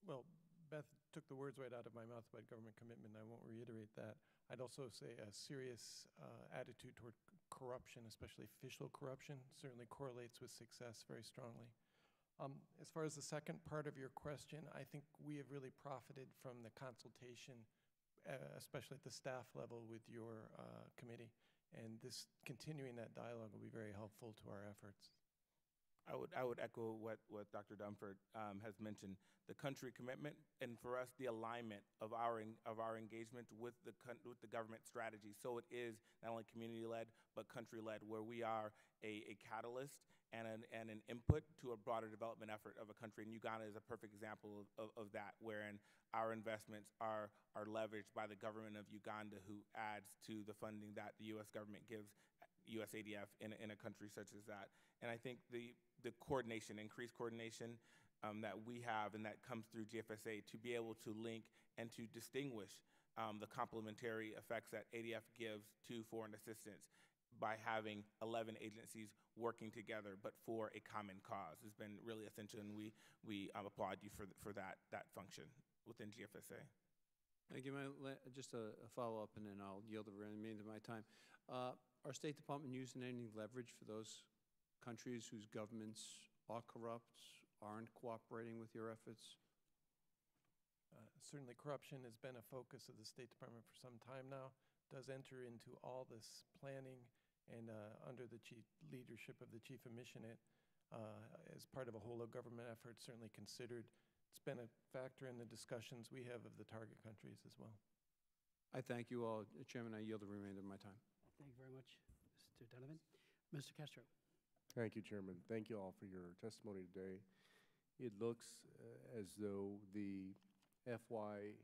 [SPEAKER 2] Well, Beth took the words right out of my mouth about government commitment. I won't reiterate that. I'd also say a serious attitude toward corruption, especially official corruption, certainly correlates with success very strongly. As far as the second part of your question, I think we have really profited from the consultation, especially at the staff level with your committee, and this continuing that dialogue will be very helpful to our efforts.
[SPEAKER 4] I would echo what Dr. Dunford has mentioned, the country commitment, and for us, the alignment of our engagement with the government strategy. So it is not only community-led, but country-led, where we are a catalyst and an input to a broader development effort of a country. And Uganda is a perfect example of that, wherein our investments are leveraged by the government of Uganda, who adds to the funding that the U.S. government gives USADF in a country such as that. And I think the coordination, increased coordination that we have and that comes through GFSA to be able to link and to distinguish the complementary effects that ADF gives to foreign assistance by having 11 agencies working together, but for a common cause, has been really essential, and we applaud you for that function within GFSA.
[SPEAKER 6] Thank you. Just a follow-up, and then I'll yield the remainder of my time. Our State Department using any leverage for those countries whose governments are corrupt, aren't cooperating with your efforts?
[SPEAKER 2] Certainly corruption has been a focus of the State Department for some time now, does enter into all this planning, and under the leadership of the Chief of Mission, as part of a whole of government effort, certainly considered. It's been a factor in the discussions we have of the target countries as well.
[SPEAKER 6] I thank you all. Chairman, I yield the remainder of my time.
[SPEAKER 1] Thank you very much, Mr. Donovan. Mr. Castro.
[SPEAKER 7] Thank you, Chairman. Thank you all for your testimony today. It looks as though the FY18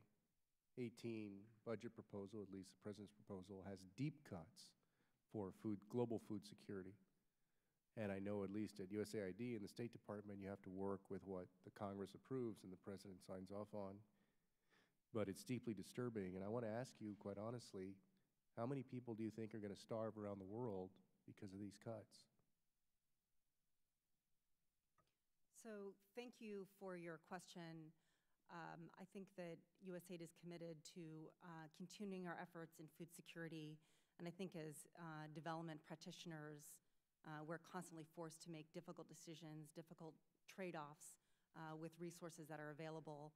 [SPEAKER 7] budget proposal, at least the President's proposal, has deep cuts for global food security. And I know at least at USAID and the State Department, you have to work with what the Congress approves and the President signs off on. But it's deeply disturbing. And I want to ask you, quite honestly, how many people do you think are going to starve around the world because of these cuts?
[SPEAKER 3] So thank you for your question. I think that USAID is committed to continuing our efforts in food security, and I think as development practitioners, we're constantly forced to make difficult decisions, difficult trade-offs with resources that are available.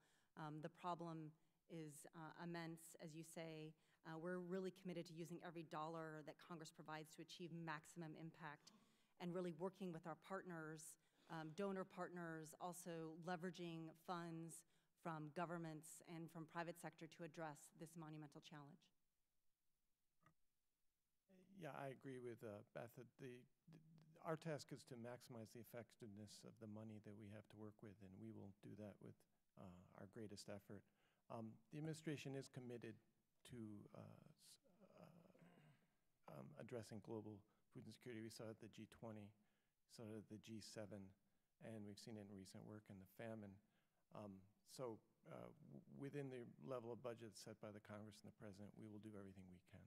[SPEAKER 3] The problem is immense, as you say. We're really committed to using every dollar that Congress provides to achieve maximum impact, and really working with our partners, donor partners, also leveraging funds from governments and from private sector to address this monumental challenge.
[SPEAKER 2] Yeah, I agree with Beth. Our task is to maximize the effectiveness of the money that we have to work with, and we will do that with our greatest effort. The administration is committed to addressing global food insecurity. We saw it at the G20, saw it at the G7, and we've seen it in recent work in the famine. Within the level of budget set by the Congress and the President, we will do everything we can.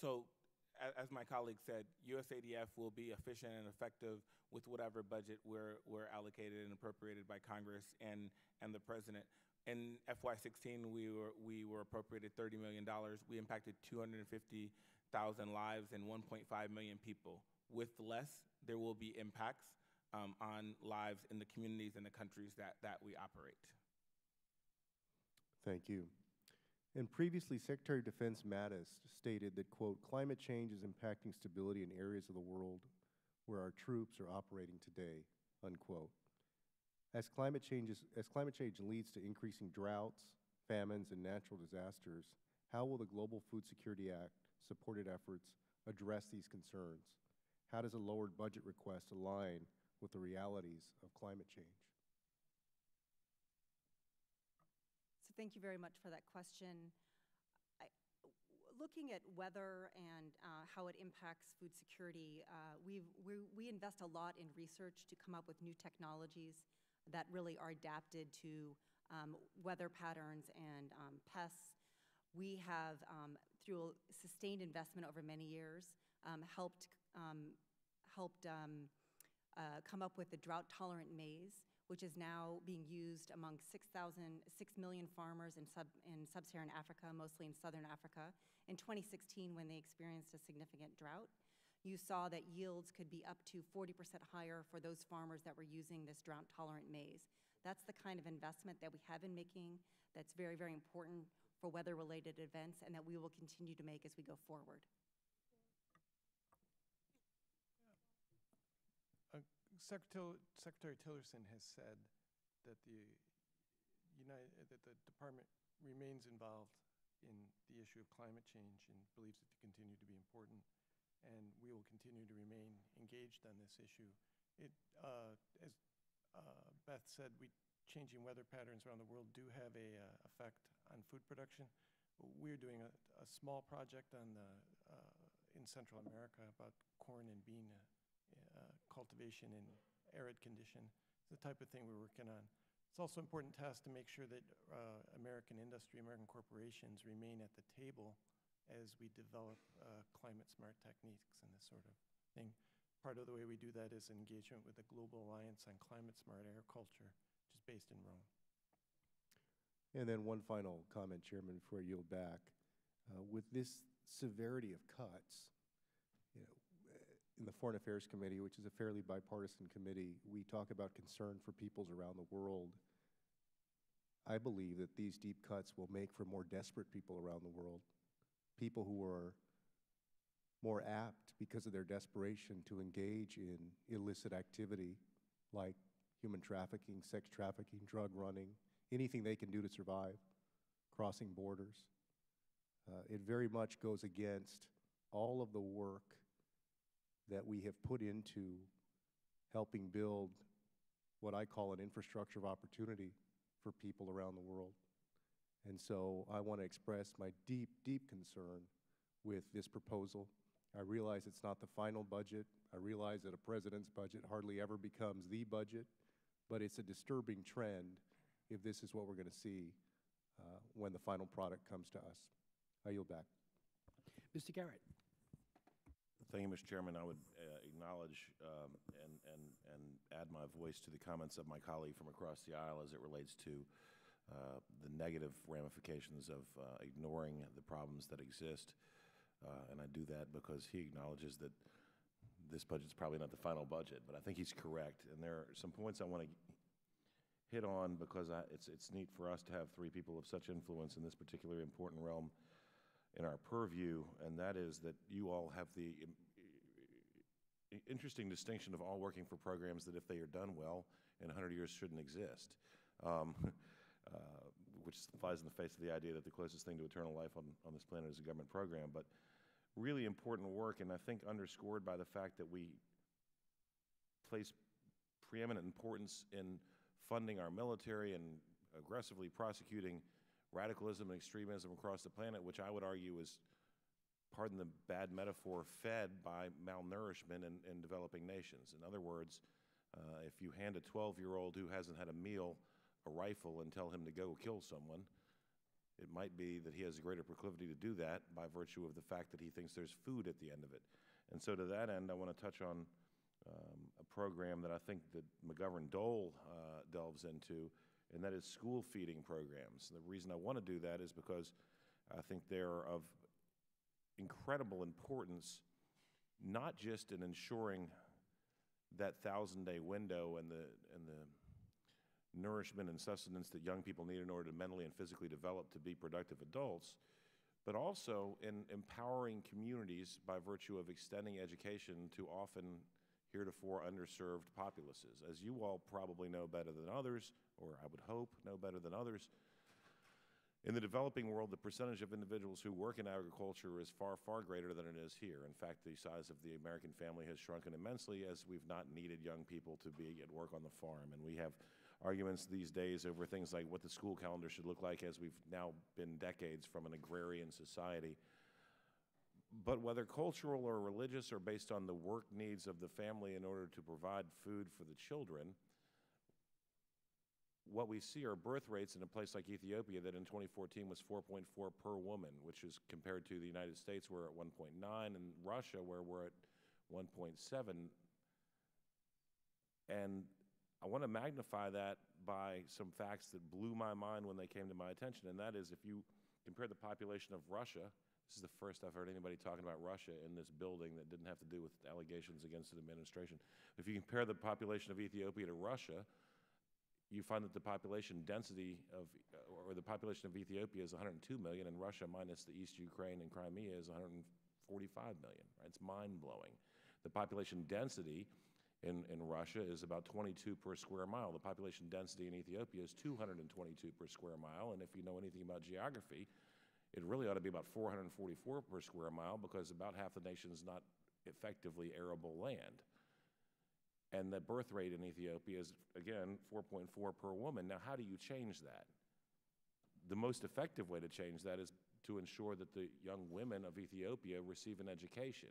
[SPEAKER 4] So, as my colleague said, USADF will be efficient and effective with whatever budget we're allocated and appropriated by Congress and the President. In FY16, we were appropriated $30 million. We impacted 250,000 lives and 1.5 million people. With less, there will be impacts on lives in the communities and the countries that we operate.
[SPEAKER 7] Thank you. And previously, Secretary of Defense Mattis stated that, quote, climate change is impacting stability in areas of the world where our troops are operating today, unquote. As climate change leads to increasing droughts, famines, and natural disasters, how will the Global Food Security Act supported efforts address these concerns? How does a lowered budget request align with the realities of climate change?
[SPEAKER 3] So thank you very much for that question. Looking at weather and how it impacts food security, we invest a lot in research to come up with new technologies that really are adapted to weather patterns and pests. We have, through sustained investment over many years, helped come up with the drought-tolerant maize, which is now being used among 6 million farmers in sub-Saharan Africa, mostly in southern Africa. In 2016, when they experienced a significant drought, you saw that yields could be up to 40% higher for those farmers that were using this drought-tolerant maize. That's the kind of investment that we have been making that's very, very important for weather-related events, and that we will continue to make as we go forward.
[SPEAKER 2] Secretary Tillerson has said that the department remains involved in the issue of climate change and believes it to continue to be important, and we will continue to remain engaged on this issue. As Beth said, changing weather patterns around the world do have a effect on food production. We're doing a small project in Central America about corn and bean cultivation in arid condition. It's the type of thing we're working on. It's also important to us to make sure that American industry, American corporations remain at the table as we develop climate-smart techniques and this sort of thing. Part of the way we do that is engagement with the Global Alliance on Climate-Smart Agriculture, which is based in Rome.
[SPEAKER 7] And then one final comment, Chairman, before I yield back. With this severity of cuts, in the Foreign Affairs Committee, which is a fairly bipartisan committee, we talk about concern for peoples around the world. I believe that these deep cuts will make for more desperate people around the world, people who are more apt, because of their desperation, to engage in illicit activity like human trafficking, sex trafficking, drug running, anything they can do to survive, crossing borders. It very much goes against all of the work that we have put into helping build what I call an infrastructure of opportunity for people around the world. And so I want to express my deep, deep concern with this proposal. I realize it's not the final budget. I realize that a president's budget hardly ever becomes the budget, but it's a disturbing trend if this is what we're going to see when the final product comes to us. I yield back.
[SPEAKER 1] Mr. Garrett.
[SPEAKER 8] Thank you, Mr. Chairman. I would acknowledge and add my voice to the comments of my colleague from across the aisle as it relates to the negative ramifications of ignoring the problems that exist. And I do that because he acknowledges that this budget's probably not the final budget, but I think he's correct. And there are some points I want to hit on because it's neat for us to have three people of such influence in this particularly important realm in our purview, and that is that you all have the interesting distinction of all working for programs that if they are done well in 100 years shouldn't exist, which flies in the face of the idea that the closest thing to eternal life on this planet is a government program. But really important work, and I think underscored by the fact that we place preeminent importance in funding our military and aggressively prosecuting radicalism and extremism across the planet, which I would argue is, pardon the bad metaphor, fed by malnourishment in developing nations. In other words, if you hand a 12-year-old who hasn't had a meal a rifle and tell him to go kill someone, it might be that he has a greater proclivity to do that by virtue of the fact that he thinks there's food at the end of it. And so to that end, I want to touch on a program that I think that McGovern-Dole delves into, and that is school feeding programs. The reason I want to do that is because I think they're of incredible importance, not just in ensuring that 1,000-day window and the nourishment and sustenance that young people need in order to mentally and physically develop to be productive adults, but also in empowering communities by virtue of extending education to often heretofore underserved populaces. As you all probably know better than others, or I would hope know better than others, in the developing world, the percentage of individuals who work in agriculture is far, far greater than it is here. In fact, the size of the American family has shrunken immensely as we've not needed young people to be at work on the farm. And we have arguments these days over things like what the school calendar should look like, as we've now been decades from an agrarian society. But whether cultural or religious or based on the work needs of the family in order to provide food for the children, what we see are birth rates in a place like Ethiopia that in 2014 was 4.4 per woman, which is compared to the United States, where we're at 1.9, and Russia, where we're at 1.7. And I want to magnify that by some facts that blew my mind when they came to my attention, and that is if you compare the population of Russia. This is the first I've heard anybody talking about Russia in this building that didn't have to do with allegations against an administration. If you compare the population of Ethiopia to Russia, you find that the population density of, or the population of Ethiopia is 102 million, and Russia minus the East Ukraine and Crimea is 145 million. Right? It's mind-blowing. The population density in Russia is about 22 per square mile. The population density in Ethiopia is 222 per square mile, and if you know anything about geography, it really ought to be about 444 per square mile because about half the nation is not effectively arable land. And the birth rate in Ethiopia is, again, 4.4 per woman. Now, how do you change that? The most effective way to change that is to ensure that the young women of Ethiopia receive an education.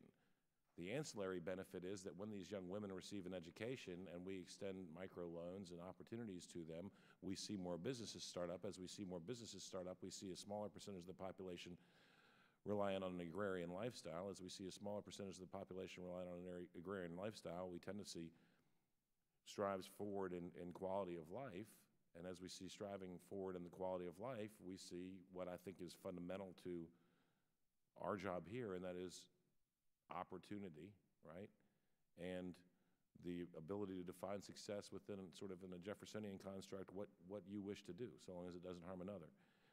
[SPEAKER 8] The ancillary benefit is that when these young women receive an education and we extend microloans and opportunities to them, we see more businesses start up. As we see more businesses start up, we see a smaller percentage of the population relying on an agrarian lifestyle. As we see a smaller percentage of the population relying on an agrarian lifestyle, we tend to see strives forward in quality of life. And as we see striving forward in the quality of life, we see what I think is fundamental to our job here, and that is opportunity, right? And the ability to define success within sort of in a Jeffersonian construct, what you wish to do, so long as it doesn't harm another.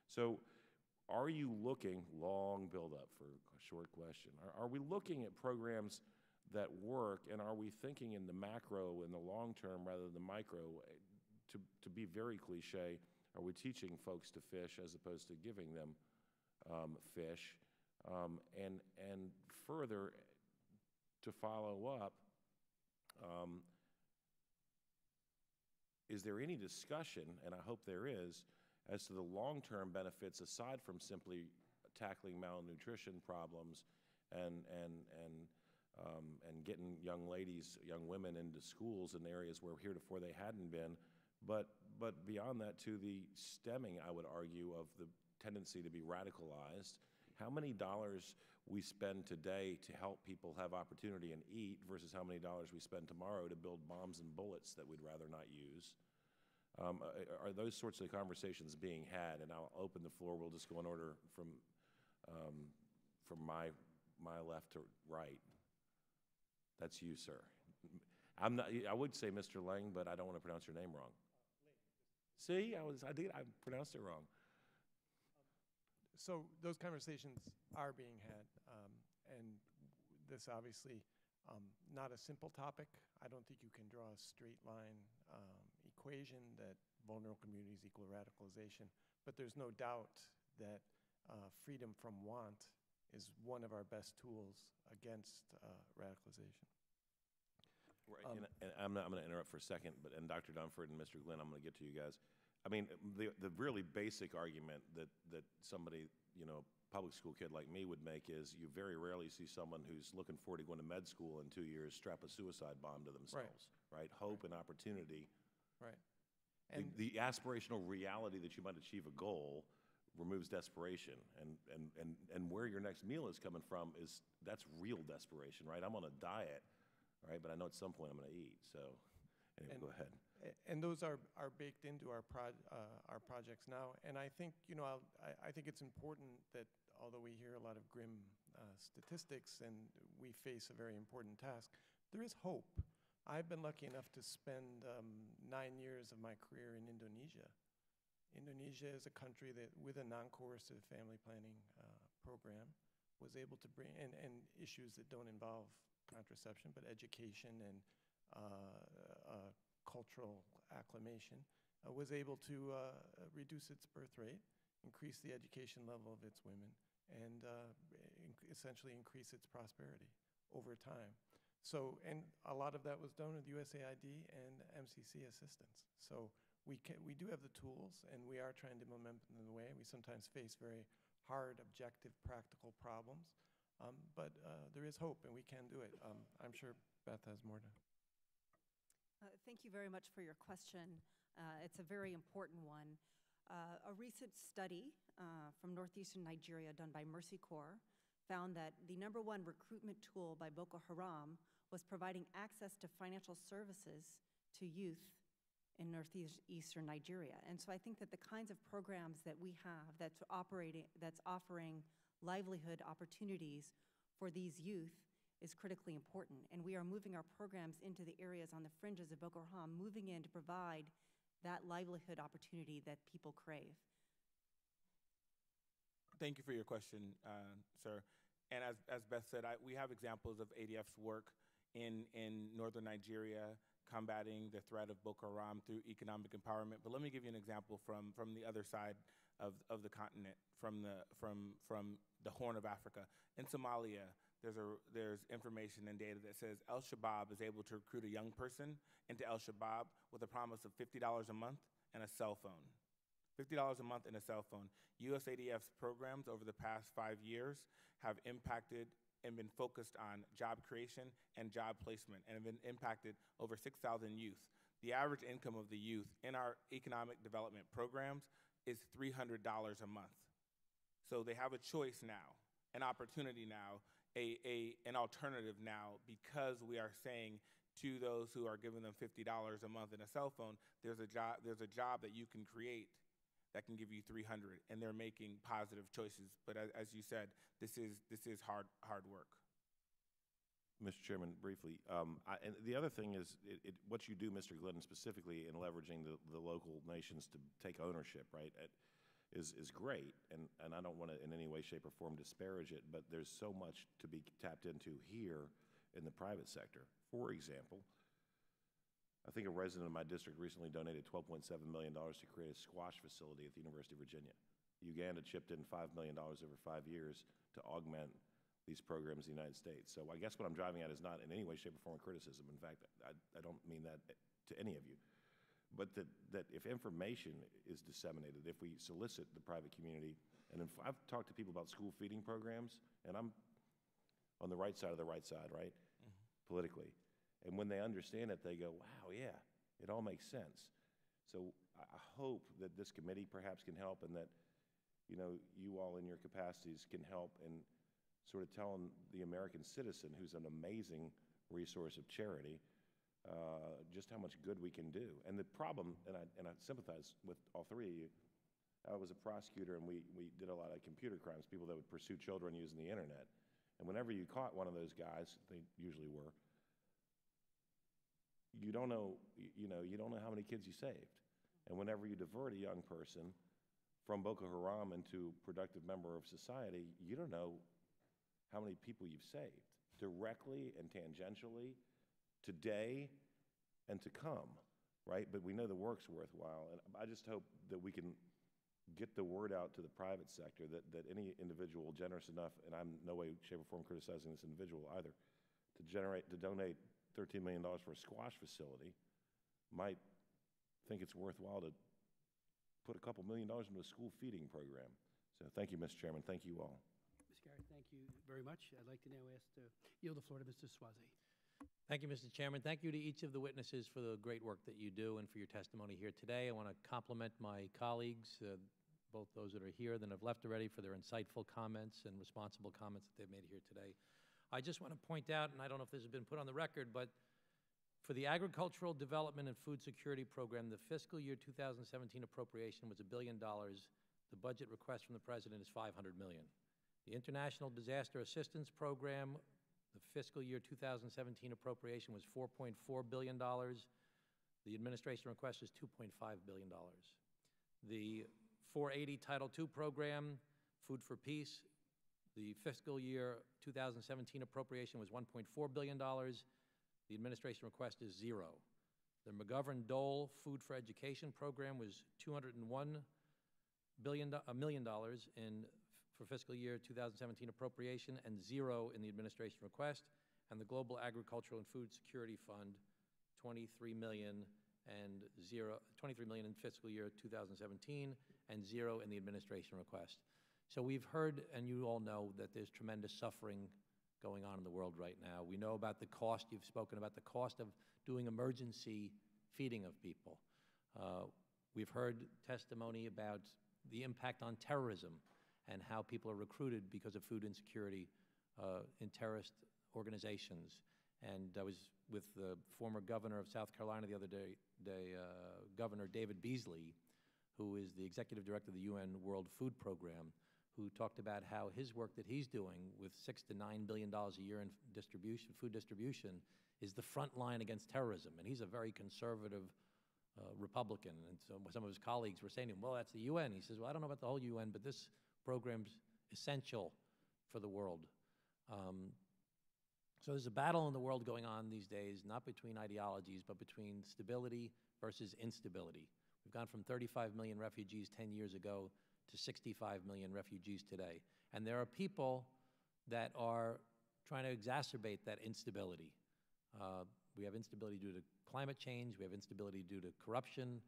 [SPEAKER 8] So are you looking, long build up for a short question, are we looking at programs that work, and are we thinking in the macro, in the long term, rather than the micro? To be very cliche, are we teaching folks to fish as opposed to giving them fish? And further, to follow up, is there any discussion, and I hope there is, as to the long-term benefits aside from simply tackling malnutrition problems and getting young ladies, young women into schools in areas where heretofore they hadn't been, but beyond that to the stemming, I would argue, of the tendency to be radicalized how many dollars we spend today to help people have opportunity and eat versus how many dollars we spend tomorrow to build bombs and bullets that we'd rather not use. Are those sorts of conversations being had? And I'll open the floor. We'll just go in order from my left to right. That's you, sir. I'm not. I would say Mr. Lang, but I don't want to pronounce your name wrong. See, I pronounced it wrong.
[SPEAKER 2] So those conversations are being had, and this obviously not a simple topic. I don't think you can draw a straight line equation that vulnerable communities equal radicalization, but there's no doubt that freedom from want is one of our best tools against radicalization.
[SPEAKER 8] Right, and I'm going to interrupt for a second, and Dr. Dunford and Mr. Glenn, I'm going to get to you guys. I mean, the really basic argument that somebody, public school kid like me would make is you very rarely see someone who's looking forward to going to med school in 2 years strap a suicide bomb to themselves, right? Hope and opportunity.
[SPEAKER 2] Right. And
[SPEAKER 8] the aspirational reality that you might achieve a goal removes desperation, and where your next meal is coming from that's real desperation, right? I'm on a diet, right? But I know at some point I'm going to eat. So, anyway, go ahead.
[SPEAKER 2] And those are baked into our projects now. And I think I think it's important that although we hear a lot of grim statistics and we face a very important task, there is hope. I've been lucky enough to spend 9 years of my career in Indonesia. Indonesia is a country that, with a non-coercive family planning program, was able to bring and issues that don't involve contraception, but education and cultural acclimation, was able to reduce its birth rate, increase the education level of its women, and essentially increase its prosperity over time. So, and a lot of that was done with USAID and MCC assistance. So we do have the tools, and we are trying to implement them in the way. We sometimes face very hard, objective, practical problems, but there is hope, and we can do it. I'm sure Beth has more to.
[SPEAKER 3] Thank you very much for your question. It's a very important one. A recent study from northeastern Nigeria done by Mercy Corps found that the #1 recruitment tool by Boko Haram was providing access to financial services to youth in northeastern Nigeria. And so I think that the kinds of programs that we have that's offering livelihood opportunities for these youth is critically important. And we are moving our programs into the areas on the fringes of Boko Haram, moving in to provide that livelihood opportunity that people crave.
[SPEAKER 4] Thank you for your question, sir. And as Beth said, we have examples of ADF's work in northern Nigeria combating the threat of Boko Haram through economic empowerment. But let me give you an example from the other side of the continent, from the Horn of Africa. In Somalia, there's information and data that says Al-Shabaab is able to recruit a young person into Al-Shabaab with a promise of $50 a month and a cell phone. $50 a month and a cell phone. USADF's programs over the past 5 years have impacted and been focused on job creation and job placement, and have been impacted over 6,000 youth. The average income of the youth in our economic development programs is $300 a month. So they have a choice now, an opportunity now, an alternative now, because we are saying to those who are giving them $50 a month and a cell phone, there's a job that you can create that can give you $300, and they're making positive choices. But as you said, this is hard work.
[SPEAKER 8] Mr. Chairman, briefly, and the other thing is what you do, Mr. Glidden, specifically in leveraging the local nations to take ownership, right, is great, and I don't want to in any way, shape, or form disparage it, but there's so much to be tapped into here in the private sector. For example, I think a resident of my district recently donated $12.7 million to create a squash facility at the University of Virginia. Uganda chipped in $5 million over 5 years to augment these programs in the United States. So I guess what I'm driving at is not in any way, shape, or form criticism. In fact, I don't mean that to any of you. But that if information is disseminated, if we solicit the private community, and I've talked to people about school feeding programs, and I'm on the right side of the right side, right, politically. And when they understand it, they go, wow, yeah, it all makes sense. So I hope that this committee perhaps can help, and that you all in your capacities can help in sort of telling the American citizen, who's an amazing resource of charity, just how much good we can do. And the problem, and I sympathize with all three of you, I was a prosecutor, and we did a lot of computer crimes, people that would pursue children using the internet. And whenever you caught one of those guys, they usually were, you don't know how many kids you saved. And whenever you divert a young person from Boko Haram into a productive member of society, you don't know how many people you've saved, directly and tangentially, today and to come, right? But we know the work's worthwhile. And I just hope that we can get the word out to the private sector that any individual generous enough, and I'm no way, shape, or form criticizing this individual either, to donate $13 million for a squash facility might think it's worthwhile to put a couple $1 million into a school feeding program. So thank you, Mr. Chairman. Thank you all.
[SPEAKER 1] Ms. Garrett, thank you very much. I'd like to now yield the floor to Mr. Swazi.
[SPEAKER 9] Thank you, Mr. Chairman. Thank you to each of the witnesses for the great work that you do and for your testimony here today. I want to compliment my colleagues, both those that are here that have left already, for their insightful comments and responsible comments that they've made here today. I just want to point out, and I don't know if this has been put on the record, but for the Agricultural Development and Food Security Program, the fiscal year 2017 appropriation was $1 billion. The budget request from the President is $500 million. The International Disaster Assistance Program, the fiscal year 2017 appropriation was $4.4 billion. The administration request is $2.5 billion. The 480 Title II program, Food for Peace, the fiscal year 2017 appropriation was $1.4 billion. The administration request is $0. The McGovern-Dole Food for Education program was $201 million for fiscal year 2017 appropriation and $0 in the administration request. And the Global Agricultural and Food Security Fund, $23 million in fiscal year 2017 and $0 in the administration request. So we've heard, and you all know, that there's tremendous suffering going on in the world right now. We know about the cost. You've spoken about the cost of doing emergency feeding of people. We've heard testimony about the impact on terrorism and how people are recruited because of food insecurity in terrorist organizations. And I was with the former governor of South Carolina the other day, Governor David Beasley, who is the executive director of the UN World Food Program, who talked about how his work that he's doing with $6 to $9 billion a year in food distribution, is the front line against terrorism. And he's a very conservative Republican. And so some of his colleagues were saying to him, well, that's the UN. He says, well, I don't know about the whole UN, but this program's essential for the world. So there's a battle in the world going on these days, not between ideologies, but between stability versus instability. We've gone from 35 million refugees 10 years ago to 65 million refugees today. And there are people that are trying to exacerbate that instability. We have instability due to climate change. We have instability due to corruption,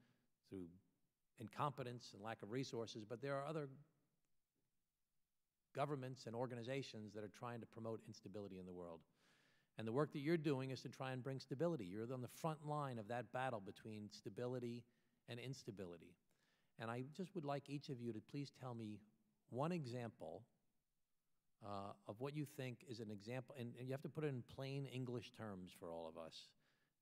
[SPEAKER 9] through incompetence and lack of resources. But there are other governments and organizations that are trying to promote instability in the world. And the work that you're doing is to try and bring stability. You're on the front line of that battle between stability and instability. And I just would like each of you to please tell me one example of what you think is an example, and you have to put it in plain English terms for all of us,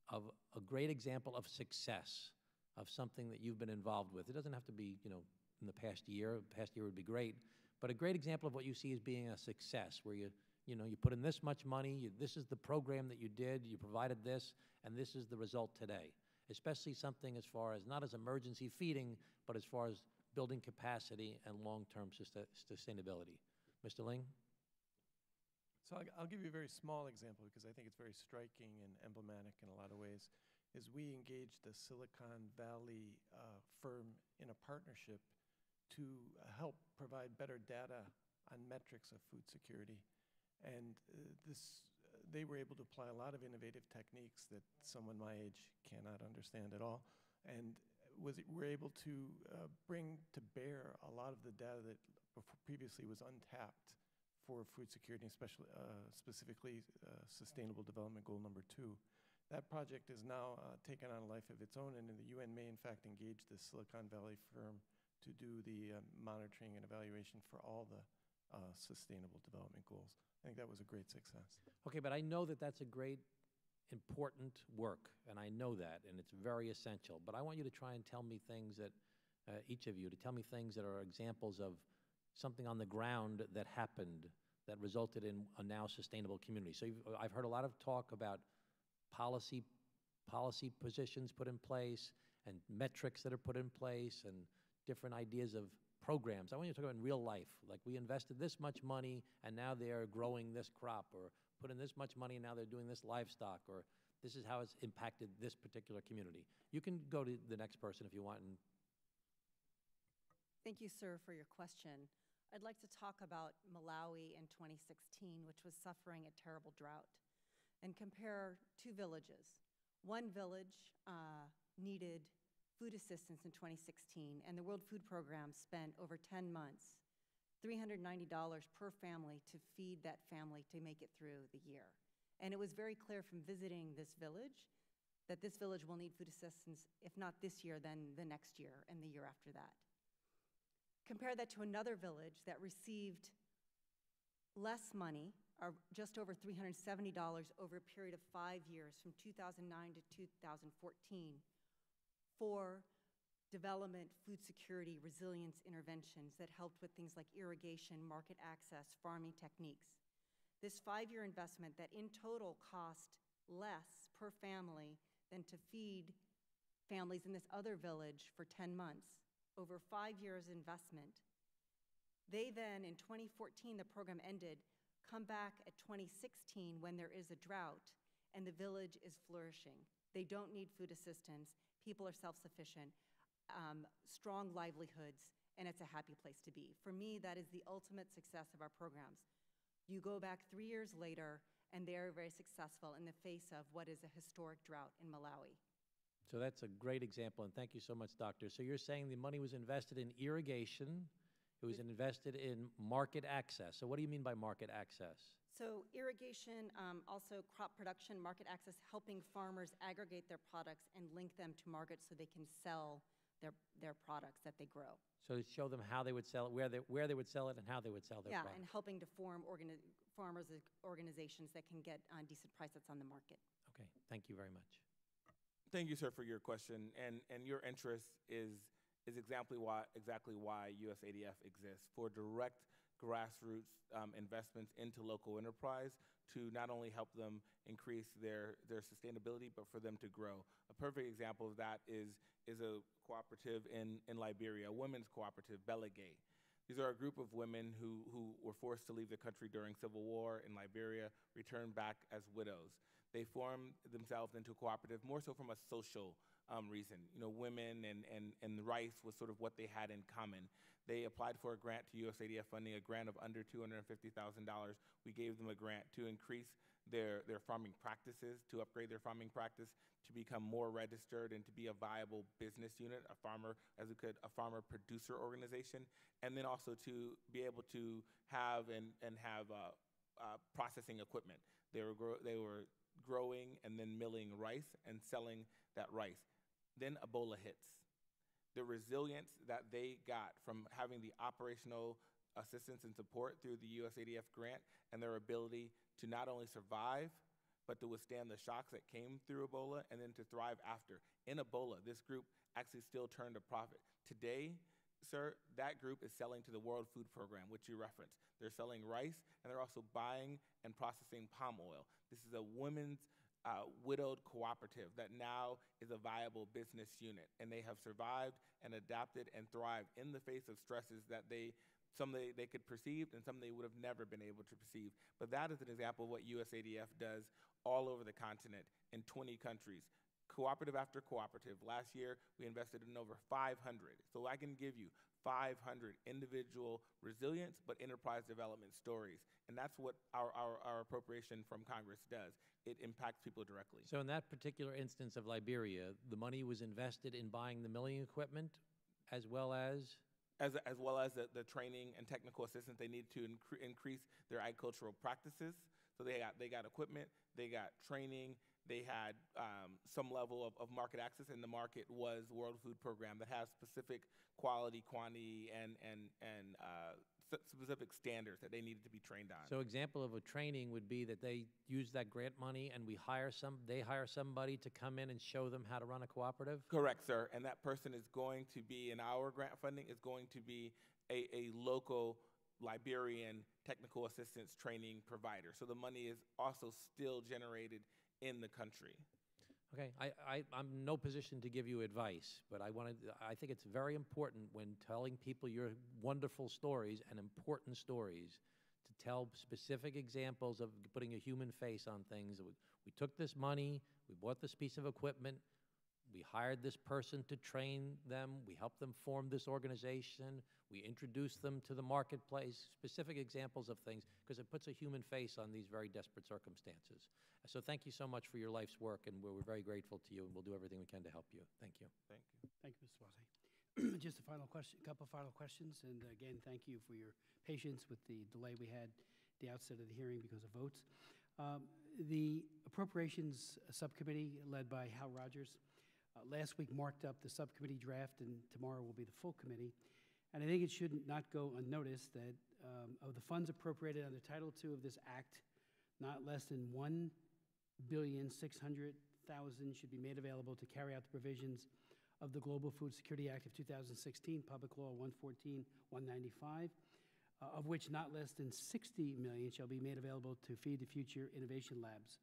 [SPEAKER 9] of a great example of success, of something that you've been involved with. It doesn't have to be, in the past year. The past year would be great. But a great example of what you see as being a success, where you put in this much money, this is the program that you did, you provided this, and this is the result today. Especially something as far as, not as emergency feeding, but as far as building capacity and long-term sustainability. Mr. Ling?
[SPEAKER 2] So I'll give you a very small example because I think it's very striking and emblematic in a lot of ways. Is we engaged a Silicon Valley firm in a partnership to help provide better data on metrics of food security. And they were able to apply a lot of innovative techniques that someone my age cannot understand at all, and were able to bring to bear a lot of the data that previously was untapped for food security, especially specifically Sustainable Development Goal number 2. That project is now taken on a life of its own, and the UN may in fact engage this Silicon Valley firm to to do the monitoring and evaluation for all the Sustainable Development Goals. I think that was a great success.
[SPEAKER 9] Okay, but I know that that's a great, important work, and I know that, and it's very essential. But I want you to try and tell me things that, each of you, to tell me things that are examples of something on the ground that happened that resulted in a now sustainable community. So I've heard a lot of talk about policy positions put in place and metrics that are put in place and different ideas of programs. I want you to talk about in real life, like we invested this much money and now they're growing this crop, or put in this much money and now they're doing this livestock, or this is how it's impacted this particular community. You can go to the next person if you want. And
[SPEAKER 3] Thank you, sir, for your question. I'd like to talk about Malawi in 2016, which was suffering a terrible drought, and compare two villages. One village needed food assistance in 2016, and the World Food Program spent over 10 months, $390 per family to feed that family to make it through the year. And it was very clear from visiting this village that this village will need food assistance, if not this year, then the next year and the year after that. Compare that to another village that received less money, or just over $370 over a period of 5 years, from 2009 to 2014, for development, food security, resilience interventions that helped with things like irrigation, market access, farming techniques. This 5-year investment that in total cost less per family than to feed families in this other village for 10 months, over 5 years investment. They then, in 2014, the program ended, come back at 2016 when there is a drought and the village is flourishing. They don't need food assistance. People are self-sufficient, strong livelihoods, and it's a happy place to be. For me, that is the ultimate success of our programs. You go back 3 years later, and they're very successful in the face of what is a historic drought in Malawi.
[SPEAKER 9] so that's a great example, and thank you so much, Doctor. So you're saying the money was invested in irrigation, it was invested in market access. So what do you mean by market access?
[SPEAKER 3] So irrigation, also crop production, market access, helping farmers aggregate their products and link them to markets so they can sell their products that they grow.
[SPEAKER 9] So show them how they would sell it, where they would sell it, and how they would sell their
[SPEAKER 3] Yeah,
[SPEAKER 9] product.
[SPEAKER 3] and helping to form farmers' organizations that can get decent prices on the market.
[SPEAKER 9] Okay, thank you very much.
[SPEAKER 4] Thank you, sir, for your question. And your interest is exactly why USADF exists, for direct grassroots investments into local enterprise to not only help them increase their sustainability, but for them to grow. A perfect example of that is a cooperative in Liberia, a women's cooperative, Belegay. These are a group of women who were forced to leave the country during civil war in Liberia, returned back as widows. They formed themselves into a cooperative more so from a social reason. You know, women and the rice was sort of what they had in common. They applied for a grant to USADF funding, a grant of under $250,000. We gave them a grant to increase their farming practices, to upgrade their farming practice, to become more registered and to be a viable business unit, a farmer producer organization, and then also to be able to have processing equipment. They were growing and then milling rice and selling that rice. Then Ebola hits. The resilience that they got from having the operational assistance and support through the USADF grant, and their ability to not only survive, but to withstand the shocks that came through Ebola and then to thrive after. In Ebola, this group actually still turned a profit. Today, sir, that group is selling to the World Food Program, which you referenced. They're selling rice, and they're also buying and processing palm oil. This is a women's widowed cooperative that now is a viable business unit, and they have survived and adapted and thrived in the face of stresses that some they could perceive and some they would have never been able to perceive. But that is an example of what USADF does all over the continent in 20 countries. Cooperative after cooperative. Last year, we invested in over 500. So I can give you 500 individual resilience but enterprise development stories. And that's what our appropriation from Congress does. It impacts people directly.
[SPEAKER 9] So in that particular instance of Liberia, the money was invested in buying the milling equipment as well as
[SPEAKER 4] the training and technical assistance they need to increase their agricultural practices. So they got equipment, they got training, they had some level of market access, and the market was the World Food Program that has specific quality, quantity, and specific standards that they needed to be trained on.
[SPEAKER 9] So example of a training would be that they use that grant money and they hire somebody to come in and show them how to run a cooperative?
[SPEAKER 4] Correct, sir. And that person is going to be, in our grant funding, is going to be a local Liberian technical assistance training provider. So the money is also still generated in the country.
[SPEAKER 9] Okay, I'm in no position to give you advice, but I think it's very important when telling people your wonderful stories and important stories to tell specific examples of putting a human face on things. We took this money, we bought this piece of equipment, we hired this person to train them, we helped them form this organization, we introduced them to the marketplace, specific examples of things, because it puts a human face on these very desperate circumstances. So thank you so much for your life's work, and we're very grateful to you, and we'll do everything we can to help you. Thank you.
[SPEAKER 4] Thank you.
[SPEAKER 1] Thank you, Mr. Wazay. Just a final question, couple final questions, and again, thank you for your patience with the delay we had at the outset of the hearing because of votes. The Appropriations Subcommittee, led by Hal Rogers, last week marked up the subcommittee draft, and tomorrow will be the full committee. And I think it should not go unnoticed that of the funds appropriated under Title II of this act, not less than $1,600,000 should be made available to carry out the provisions of the Global Food Security Act of 2016, Public Law 114-195, of which not less than $60 million shall be made available to feed the future innovation labs.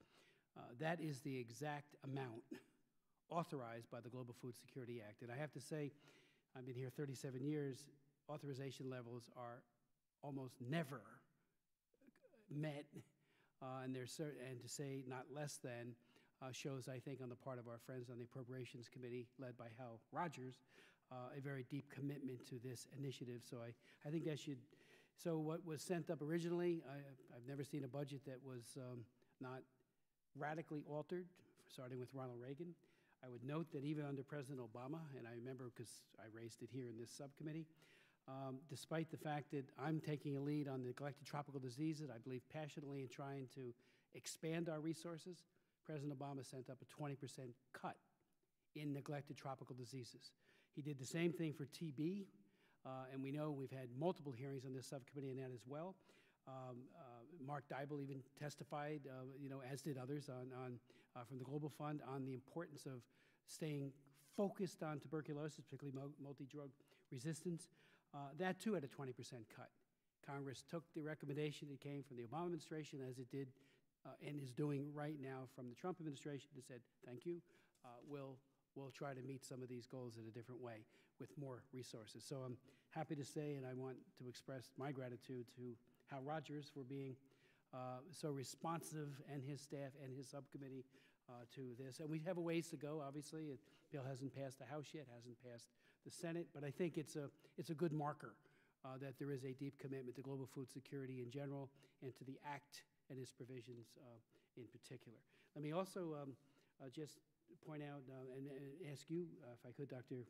[SPEAKER 1] That is the exact amount authorized by the Global Food Security Act. And I have to say, I've been here 37 years, authorization levels are almost never met, and to say not less than shows, I think, on the part of our friends on the Appropriations Committee, led by Hal Rogers, a very deep commitment to this initiative. So I think that should, so what was sent up originally, I've never seen a budget that was not radically altered, starting with Ronald Reagan. I would note that even under President Obama, and I remember because I raised it here in this subcommittee, despite the fact that I'm taking a lead on neglected tropical diseases, I believe passionately in trying to expand our resources, President Obama sent up a 20% cut in neglected tropical diseases. He did the same thing for TB, and we know we've had multiple hearings on this subcommittee on that as well. Mark Dybel even testified, as did others from the Global Fund, on the importance of staying focused on tuberculosis, particularly multi-drug resistance. That too had a 20% cut. Congress took the recommendation that came from the Obama administration, as it did and is doing right now from the Trump administration, and said, thank you, we'll try to meet some of these goals in a different way with more resources. So I'm happy to say, and I want to express my gratitude to Hal Rogers for being so responsive, and his staff and his subcommittee to this. And we have a ways to go, obviously. The bill hasn't passed the House yet, hasn't passed the Senate, but I think it's a good marker that there is a deep commitment to global food security in general and to the Act and its provisions in particular. Let me also just point out and ask you, if I could, Dr.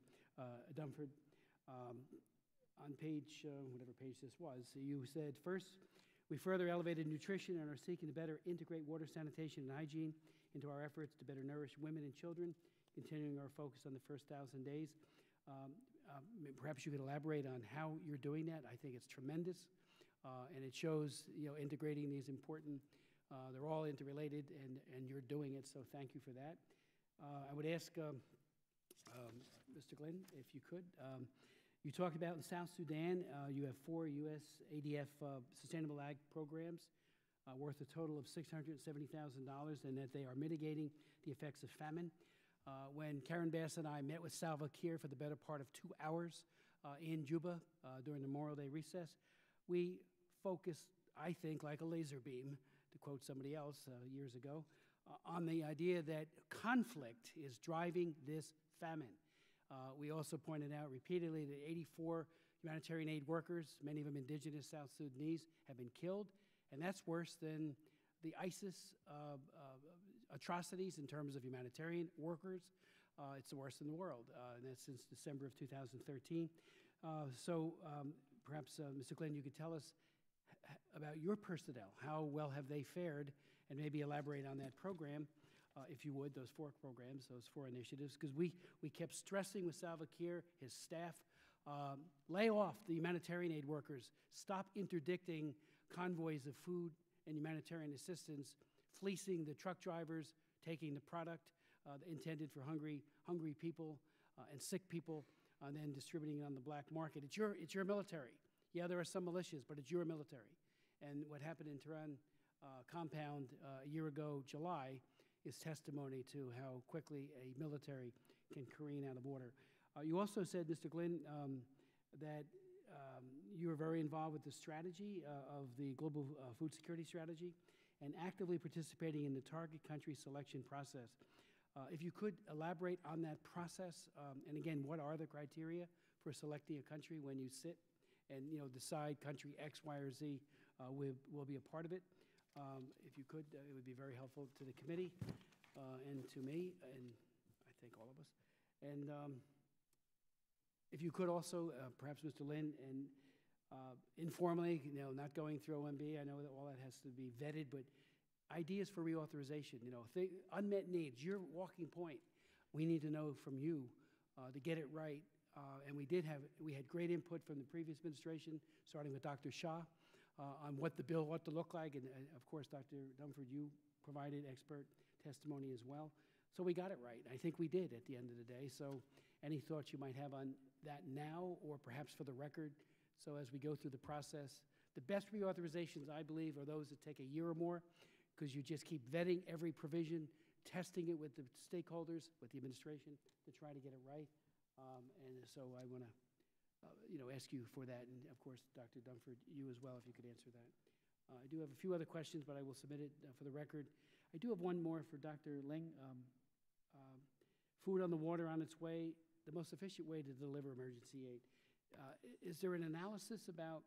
[SPEAKER 1] Dunford, on page, whatever page this was, you said, first, we further elevated nutrition and are seeking to better integrate water, sanitation, and hygiene into our efforts to better nourish women and children, continuing our focus on the first 1,000 days. Perhaps you could elaborate on how you're doing that. I think it's tremendous, and it shows, integrating these important, they're all interrelated, and you're doing it, so thank you for that. I would ask Mr. Glenn, if you could, you talked about in South Sudan, you have 4 U.S. ADF Sustainable Ag programs worth a total of $670,000, and that they are mitigating the effects of famine. When Karen Bass and I met with Salva Kiir for the better part of 2 hours in Juba during the Memorial Day recess, we focused, I think, like a laser beam, to quote somebody else years ago, on the idea that conflict is driving this famine. We also pointed out repeatedly that 84 humanitarian aid workers, many of them indigenous South Sudanese, have been killed, and that's worse than the ISIS atrocities in terms of humanitarian workers. It's the worst in the world, and that's since December of 2013. Perhaps, Mr. Glenn, you could tell us about your personnel. How well have they fared, and maybe elaborate on that program. if you would, those 4 programs, those 4 initiatives, because we kept stressing with Salva Kiir, his staff, lay off the humanitarian aid workers, stop interdicting convoys of food and humanitarian assistance, fleecing the truck drivers, taking the product intended for hungry people and sick people, and then distributing it on the black market. It's your military. Yeah, there are some militias, but it's your military. And what happened in Tehran compound a year ago, July, is testimony to how quickly a military can careen out of order. You also said, Mr. Glynn, that you were very involved with the strategy of the global food security strategy and actively participating in the target country selection process. If you could elaborate on that process, and again, what are the criteria for selecting a country when you sit and decide country X, Y, or Z will be a part of it? If you could, it would be very helpful to the committee and to me, and I think all of us. And if you could also, perhaps Mr. Lynn, and informally, not going through OMB, I know that all that has to be vetted, but ideas for reauthorization, unmet needs, your walking point, we need to know from you to get it right. And we had great input from the previous administration, starting with Dr. Shah, on what the bill ought to look like. And of course, Dr. Dunford, you provided expert testimony as well. So we got it right. I think we did at the end of the day. So any thoughts you might have on that now, or perhaps for the record, so as we go through the process? The best reauthorizations, I believe, are those that take a year or more, because you just keep vetting every provision, testing it with the stakeholders, with the administration, to try to get it right. And so I want to ask you for that. And of course, Dr. Dunford, you as well, if you could answer that. I do have a few other questions, but I will submit it for the record. I do have one more for Dr. Ling. Food on the water on its way, the most efficient way to deliver emergency aid. Is there an analysis about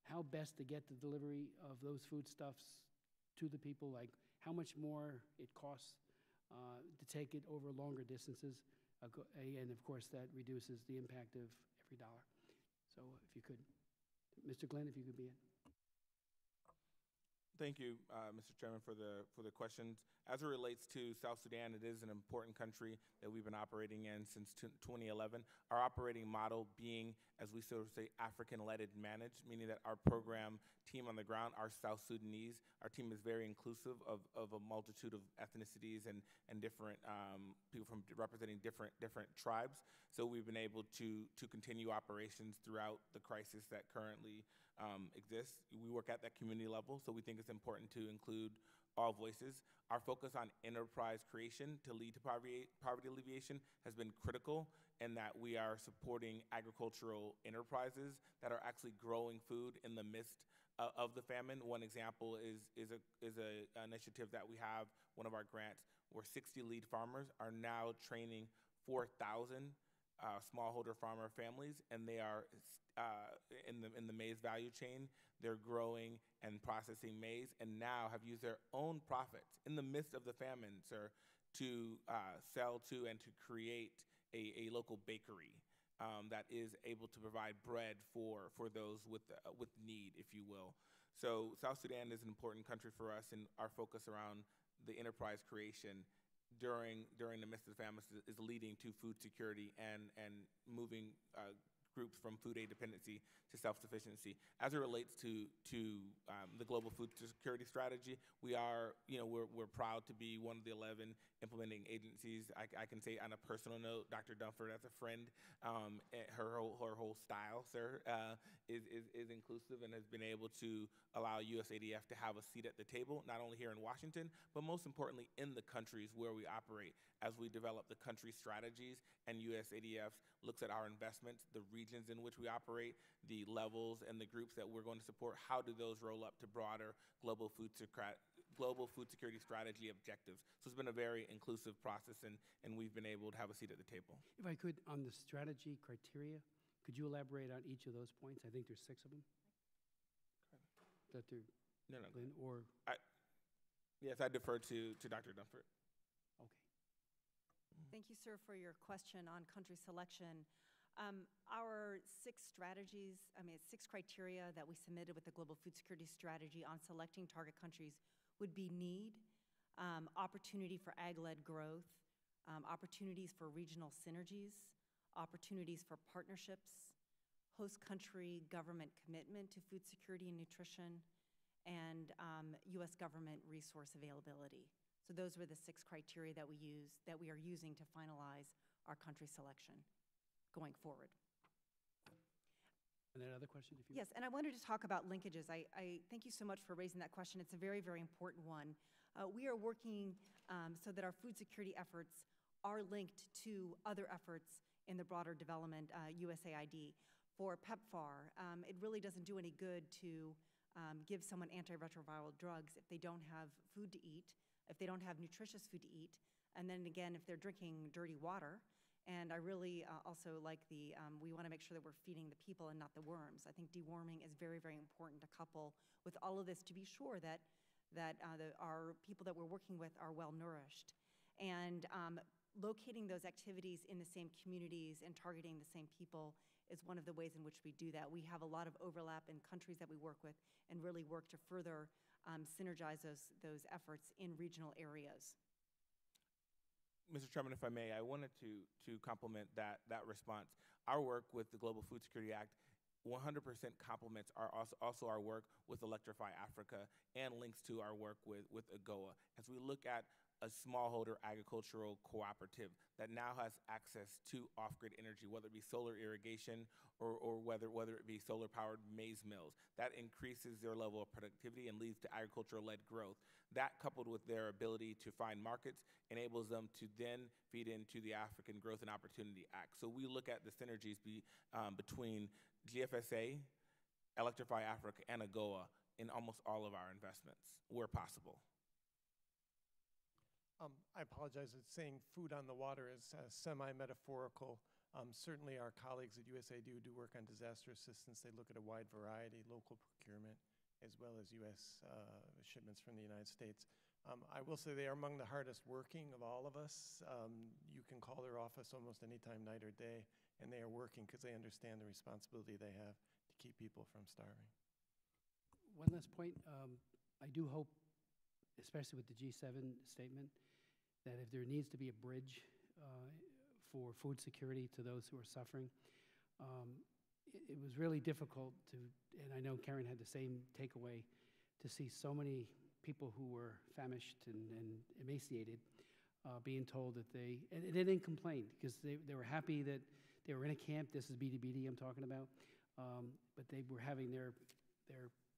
[SPEAKER 1] how best to get the delivery of those foodstuffs to the people, like how much more it costs to take it over longer distances? And of course, that reduces the impact of every dollar. So if you could, Mr. Glenn, if you could be in.
[SPEAKER 4] Thank you, Mr. Chairman, for the questions. As it relates to South Sudan, it is an important country that we've been operating in since 2011. Our operating model being, as we sort of say, African-led and managed, meaning that our program team on the ground are South Sudanese. Our team is very inclusive of a multitude of ethnicities and different people from representing different tribes. So we've been able to continue operations throughout the crisis that currently exists. We work at that community level, so we think it's important to include all voices. Our focus on enterprise creation to lead to poverty alleviation has been critical in that we are supporting agricultural enterprises that are actually growing food in the midst of the famine. One example is an initiative that we have, one of our grants, where 60 lead farmers are now training 4,000 smallholder farmer families, and they are in the maize value chain. They're growing and processing maize, and now have used their own profits in the midst of the famine, sir, to sell to and to create a local bakery that is able to provide bread for those with need, if you will. So South Sudan is an important country for us, and our focus around the enterprise creation during the midst of the famine is leading to food security and moving groups from food aid dependency to self-sufficiency. As it relates to the global food security strategy, we're proud to be one of the 11 implementing agencies. I can say on a personal note, Dr. Dunford, as a friend, her whole style, sir, is inclusive and has been able to allow USADF to have a seat at the table, not only here in Washington, but most importantly in the countries where we operate. As we develop the country strategies and USADF looks at our investments, the regions in which we operate, the levels and the groups that we're going to support, how do those roll up to broader global food security strategy objectives? So it's been a very inclusive process, and we've been able to have a seat at the table.
[SPEAKER 1] If I could, on the strategy criteria, could you elaborate on each of those points? I think there's 6 of them. Dr.
[SPEAKER 4] No.
[SPEAKER 1] Glenn, or?
[SPEAKER 4] Yes, I defer to Dr. Dunford.
[SPEAKER 1] Okay.
[SPEAKER 3] Thank you, sir, for your question on country selection. Our 6 strategies, 6 criteria that we submitted with the Global Food Security Strategy on selecting target countries would be need, opportunity for ag-led growth, opportunities for regional synergies, opportunities for partnerships, host country government commitment to food security and nutrition, and U.S. government resource availability. So those were the 6 criteria that we are using to finalize our country selection going forward.
[SPEAKER 1] And that other question, if you
[SPEAKER 3] Yes, and I wanted to talk about linkages. I thank you so much for raising that question. It's a very, very important one. We are working so that our food security efforts are linked to other efforts in the broader development, USAID. For PEPFAR, it really doesn't do any good to give someone antiretroviral drugs if they don't have food to eat, if they don't have nutritious food to eat, and then again, if they're drinking dirty water. And I really also like we want to make sure that we're feeding the people and not the worms. I think deworming is very, very important to couple with all of this to be sure that our people that we're working with are well nourished. And locating those activities in the same communities and targeting the same people is one of the ways in which we do that. We have a lot of overlap in countries that we work with and really work to further synergize those efforts in regional areas.
[SPEAKER 4] Mr. Chairman, if I may, I wanted to complement that response. Our work with the Global Food Security Act 100% complements also our work with Electrify Africa and links to our work with AGOA. As we look at a smallholder agricultural cooperative that now has access to off-grid energy, whether it be solar irrigation or whether it be solar-powered maize mills, that increases their level of productivity and leads to agricultural-led growth. That, coupled with their ability to find markets, enables them to then feed into the African Growth and Opportunity Act. So we look at the synergies between GFSA, Electrify Africa, and AGOA in almost all of our investments, where possible.
[SPEAKER 2] I apologize. It's saying food on the water is semi-metaphorical. Certainly our colleagues at USAID do work on disaster assistance. They look at a wide variety, local procurement, as well as U.S. Shipments from the United States. I will say they are among the hardest working of all of us. You can call their office almost any time, night or day, and they are working because they understand the responsibility they have to keep people from starving.
[SPEAKER 1] One last point. I do hope, especially with the G7 statement, that if there needs to be a bridge for food security to those who are suffering, it was really difficult to, and I know Karen had the same takeaway, to see so many people who were famished and emaciated being told that and they didn't complain because they were happy that they were in a camp. This is BDBD I'm talking about, but they were having their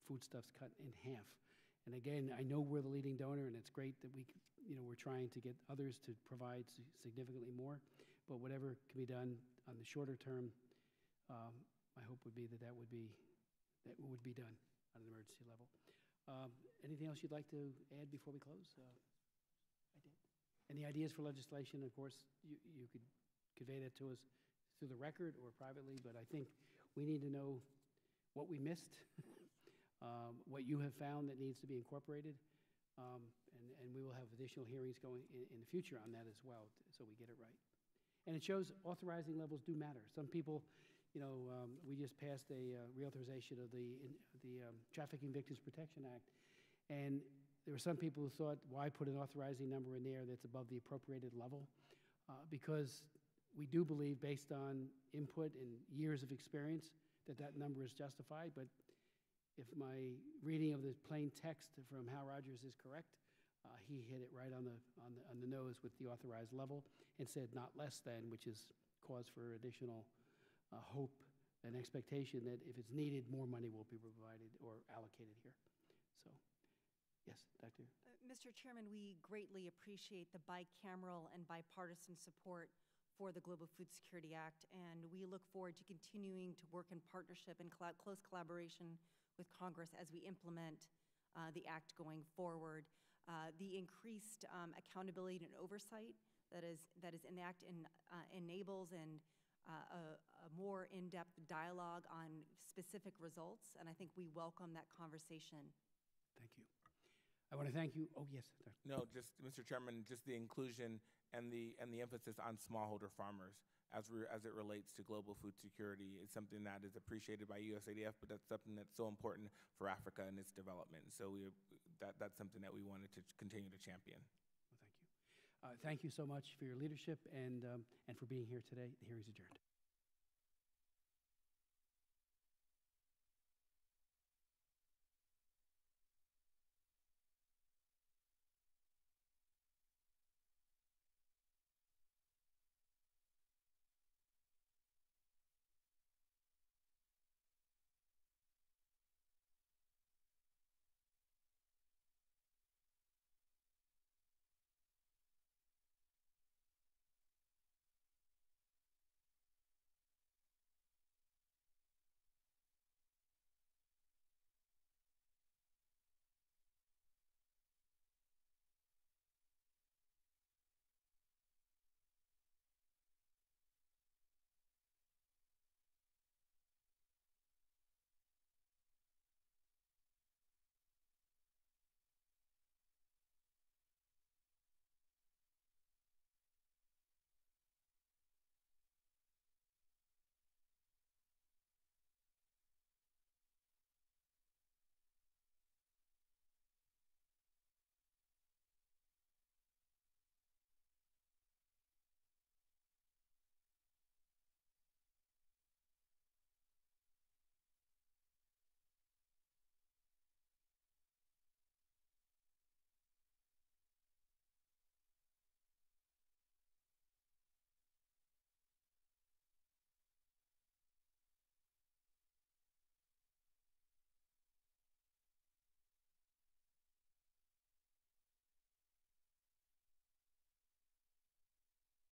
[SPEAKER 1] foodstuffs cut in half. And again, I know we're the leading donor, and it's great that we're trying to get others to provide significantly more. But whatever can be done on the shorter term, my hope would be that would be done on an emergency level. Anything else you'd like to add before we close? I did. Any ideas for legislation? Of course, you could convey that to us through the record or privately, but I think we need to know what we missed. What you have found that needs to be incorporated, and we will have additional hearings going in the future on that as well, so we get it right. And it shows authorizing levels do matter. Some people, we just passed a reauthorization of the Trafficking Victims Protection Act, and there were some people who thought, why put an authorizing number in there that's above the appropriated level? Because we do believe, based on input and years of experience, that number is justified, but if my reading of the plain text from Hal Rogers is correct, he hit it right on the nose with the authorized level and said not less than, which is cause for additional hope and expectation that if it's needed, more money will be provided or allocated here. So, yes, Dr.
[SPEAKER 3] Mr. Chairman, we greatly appreciate the bicameral and bipartisan support for the Global Food Security Act, and we look forward to continuing to work in partnership and close collaboration with Congress as we implement the act going forward. The increased accountability and oversight that is in the act enables a more in-depth dialogue on specific results, and I think we welcome that conversation.
[SPEAKER 1] Thank you. I want to thank you. Oh, yes. Sir.
[SPEAKER 4] No, just, Mr. Chairman, just the inclusion and the emphasis on smallholder farmers as it relates to global food security is something that is appreciated by USAID, but that's something that's so important for Africa and its development. So that's something that we wanted to continue to champion.
[SPEAKER 1] Well, thank you. Thank you so much for your leadership and for being here today. The hearing is adjourned.